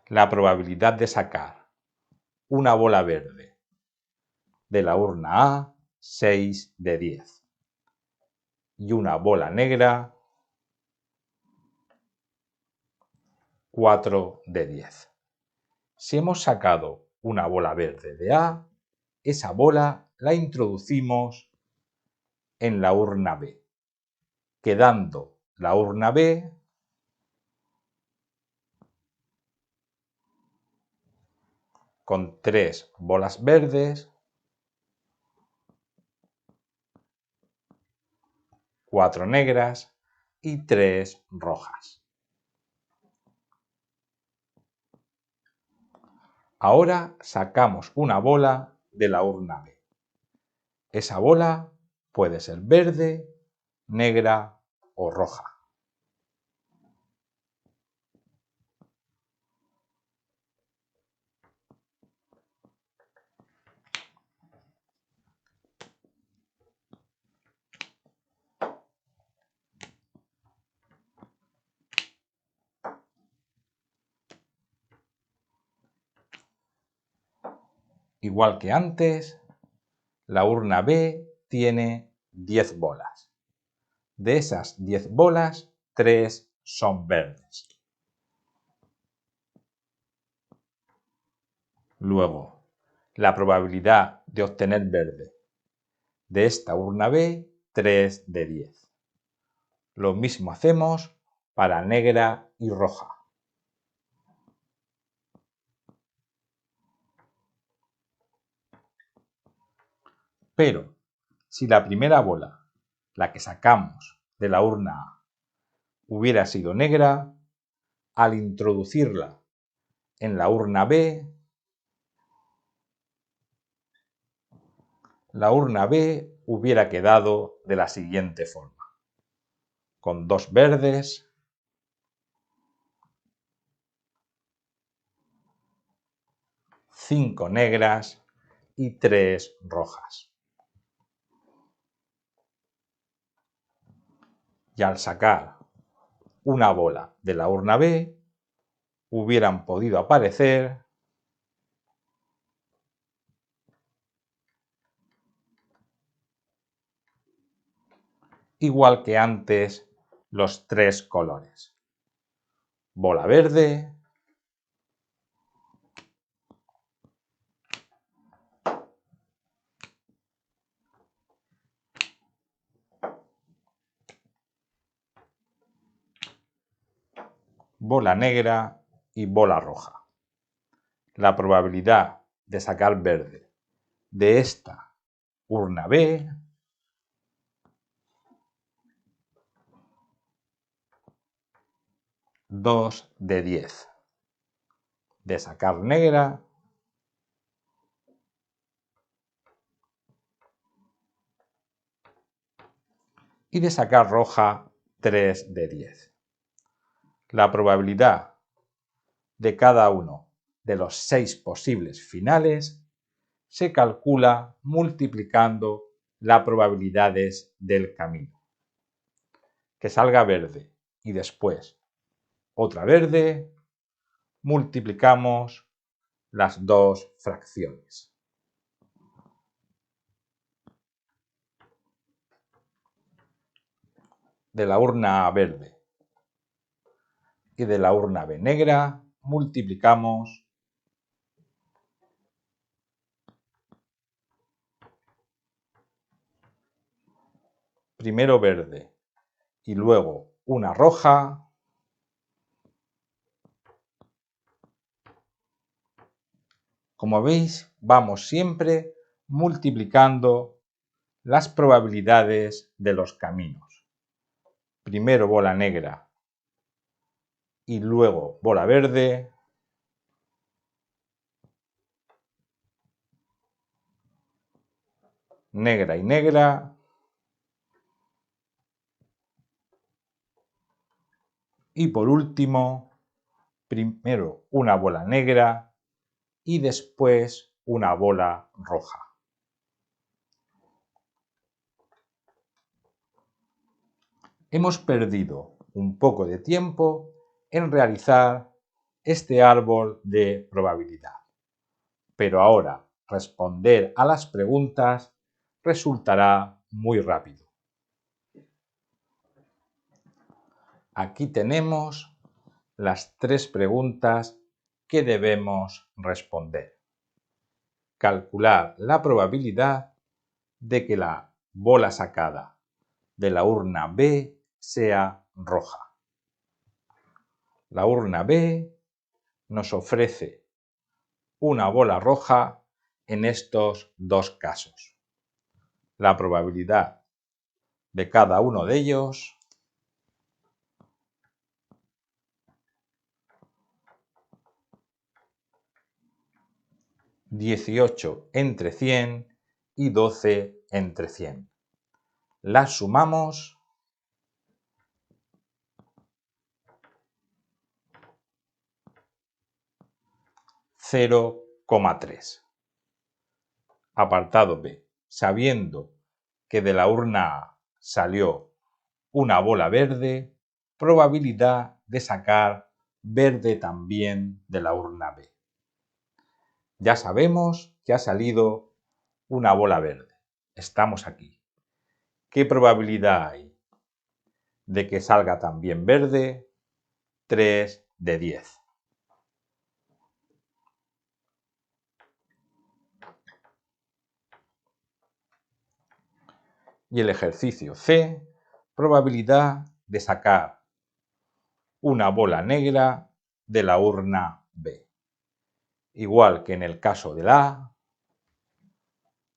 la probabilidad de sacar una bola verde de la urna A, 6 de 10. Y una bola negra, 4 de 10. Si hemos sacado una bola verde de A, esa bola la introducimos en la urna B, quedando la urna B con 3 bolas verdes, 4 negras y 3 rojas. Ahora sacamos una bola de la urna B. Esa bola puede ser verde, negra o roja. Igual que antes, la urna B tiene 10 bolas. De esas 10 bolas, 3 son verdes. Luego, la probabilidad de obtener verde de esta urna B, 3 de 10. Lo mismo hacemos para negra y roja. Pero si la primera bola, la que sacamos de la urna A, hubiera sido negra, al introducirla en la urna B, la urna B hubiera quedado de la siguiente forma, con 2 verdes, 5 negras y 3 rojas. Y al sacar una bola de la urna B, hubieran podido aparecer igual que antes los tres colores. Bola verde, bola negra y bola roja. La probabilidad de sacar verde de esta urna B (2 de 10). De sacar negra y de sacar roja 3 de 10. La probabilidad de cada uno de los 6 posibles finales se calcula multiplicando las probabilidades del camino. Que salga verde y después otra verde, multiplicamos las dos fracciones. De la urna verde y de la urna B negra multiplicamos primero verde y luego una roja, como veis, vamos siempre multiplicando las probabilidades de los caminos. Primero bola negra y luego bola verde, negra y negra, y por último, primero una bola negra y después una bola roja. Hemos perdido un poco de tiempo en realizar este árbol de probabilidad, pero ahora responder a las preguntas resultará muy rápido. Aquí tenemos las 3 preguntas que debemos responder. Calcular la probabilidad de que la bola sacada de la urna B sea roja. La urna B nos ofrece una bola roja en estos dos casos. La probabilidad de cada uno de ellos (18 entre 100 y 12 entre 100). Las sumamos (0,3). Apartado B. Sabiendo que de la urna A salió una bola verde, probabilidad de sacar verde también de la urna B. Ya sabemos que ha salido una bola verde. Estamos aquí. ¿Qué probabilidad hay de que salga también verde? 3 de 10. Y el ejercicio C, probabilidad de sacar una bola negra de la urna B. Igual que en el caso de la A,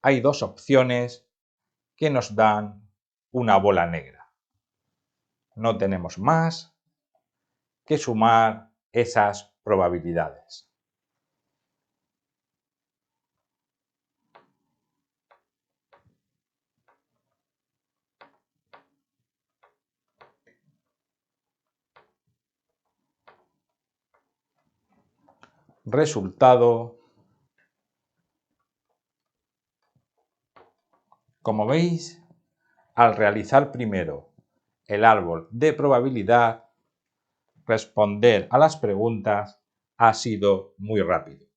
hay dos opciones que nos dan una bola negra. No tenemos más que sumar esas probabilidades. Resultado: como veis, al realizar primero el árbol de probabilidad, responder a las preguntas ha sido muy rápido.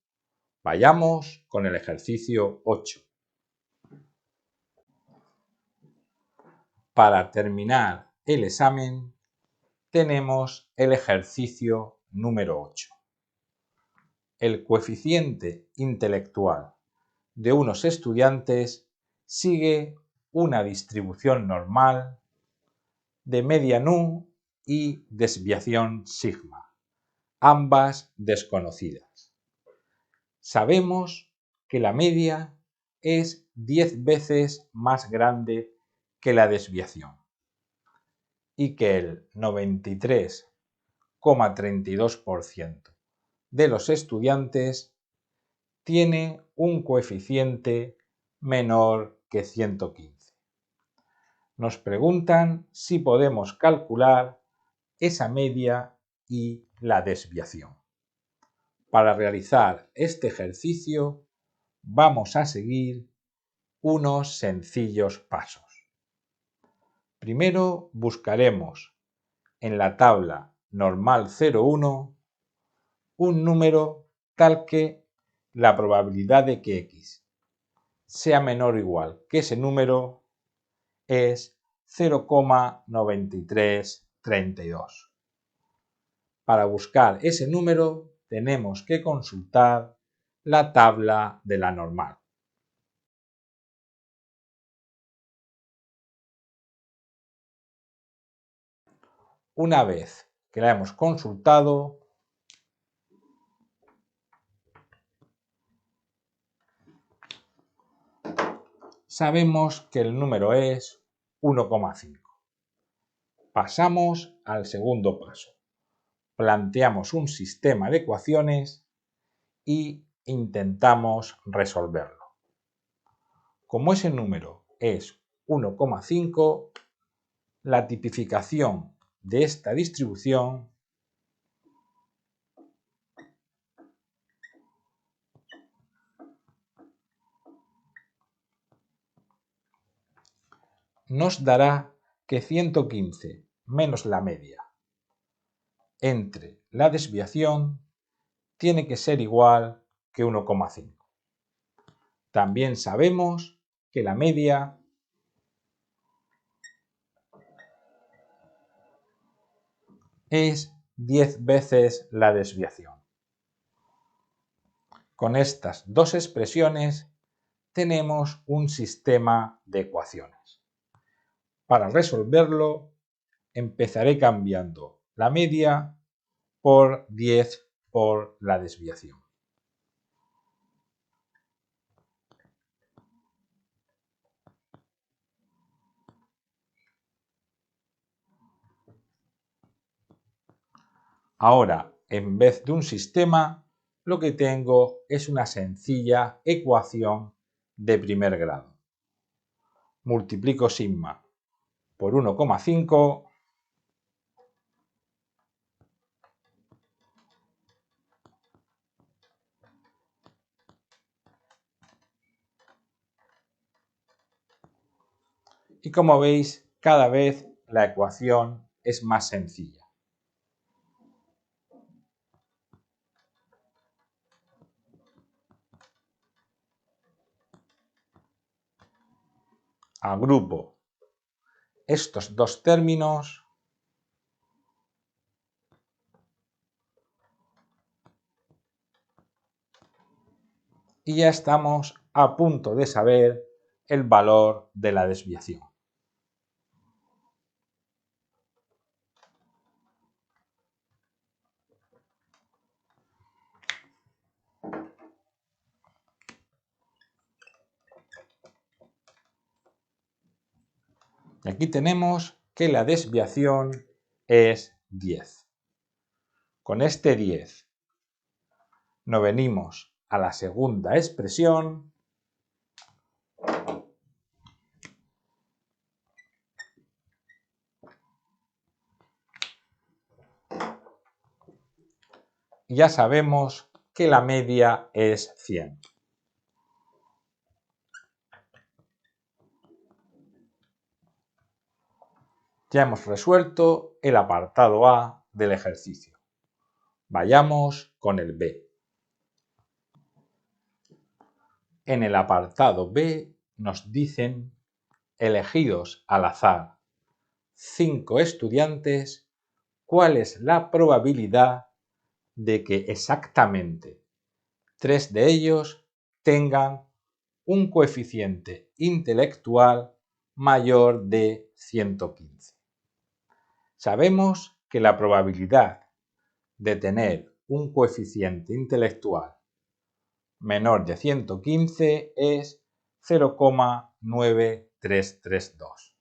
Vayamos con el ejercicio 8. Para terminar el examen tenemos el ejercicio número 8. El coeficiente intelectual de unos estudiantes sigue una distribución normal de media nu y desviación sigma, ambas desconocidas. Sabemos que la media es 10 veces más grande que la desviación y que el 93,32% de los estudiantes tiene un coeficiente menor que 115. Nos preguntan si podemos calcular esa media y la desviación. Para realizar este ejercicio vamos a seguir unos sencillos pasos. Primero buscaremos en la tabla normal 0,1 un número tal que la probabilidad de que x sea menor o igual que ese número es 0,9332. Para buscar ese número tenemos que consultar la tabla de la normal. Una vez que la hemos consultado, sabemos que el número es 1,5. Pasamos al segundo paso. Planteamos un sistema de ecuaciones y intentamos resolverlo. Como ese número es 1,5, la tipificación de esta distribución nos dará que 115 menos la media entre la desviación tiene que ser igual que 1,5. También sabemos que la media es 10 veces la desviación. Con estas dos expresiones tenemos un sistema de ecuaciones. Para resolverlo, empezaré cambiando la media por 10 por la desviación. Ahora, en vez de un sistema, lo que tengo es una sencilla ecuación de primer grado. Multiplico sigma por 1,5 y como veis, cada vez la ecuación es más sencilla. Agrupo estos dos términos y ya estamos a punto de saber el valor de la desviación. Y aquí tenemos que la desviación es 10. Con este 10 nos venimos a la segunda expresión y ya sabemos que la media es 100. Ya hemos resuelto el apartado A del ejercicio. Vayamos con el B. En el apartado B nos dicen elegidos al azar 5 estudiantes, ¿cuál es la probabilidad de que exactamente 3 de ellos tengan un coeficiente intelectual mayor de 115? Sabemos que la probabilidad de tener un coeficiente intelectual menor de 115 es 0,9332.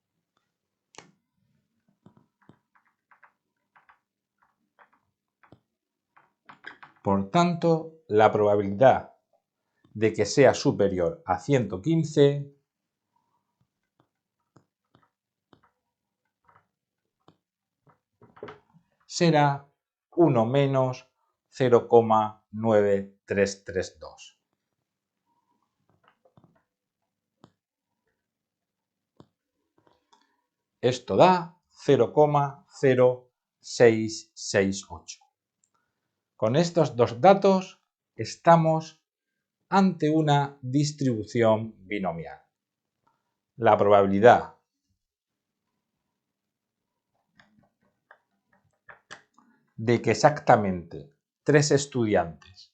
Por tanto, la probabilidad de que sea superior a 115 será 1 menos 0,9332. Esto da 0,0668. Con estos dos datos estamos ante una distribución binomial. La probabilidad de que exactamente 3 estudiantes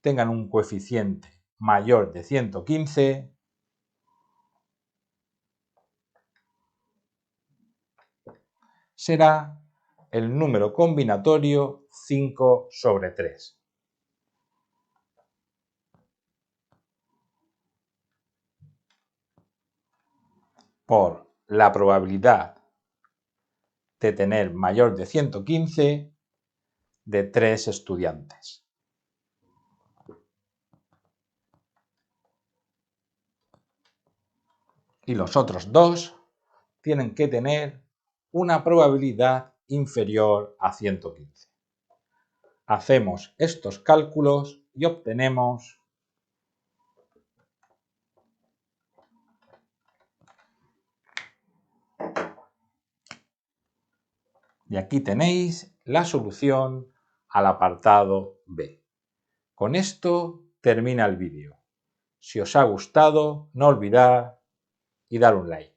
tengan un coeficiente mayor de 115 será el número combinatorio 5 sobre 3. Por la probabilidad de tener mayor de 115 de 3 estudiantes. Y los otros dos tienen que tener una probabilidad inferior a 115. Hacemos estos cálculos y obtenemos y aquí tenéis la solución al apartado B. Con esto termina el vídeo. Si os ha gustado, no olvidar y dar un like.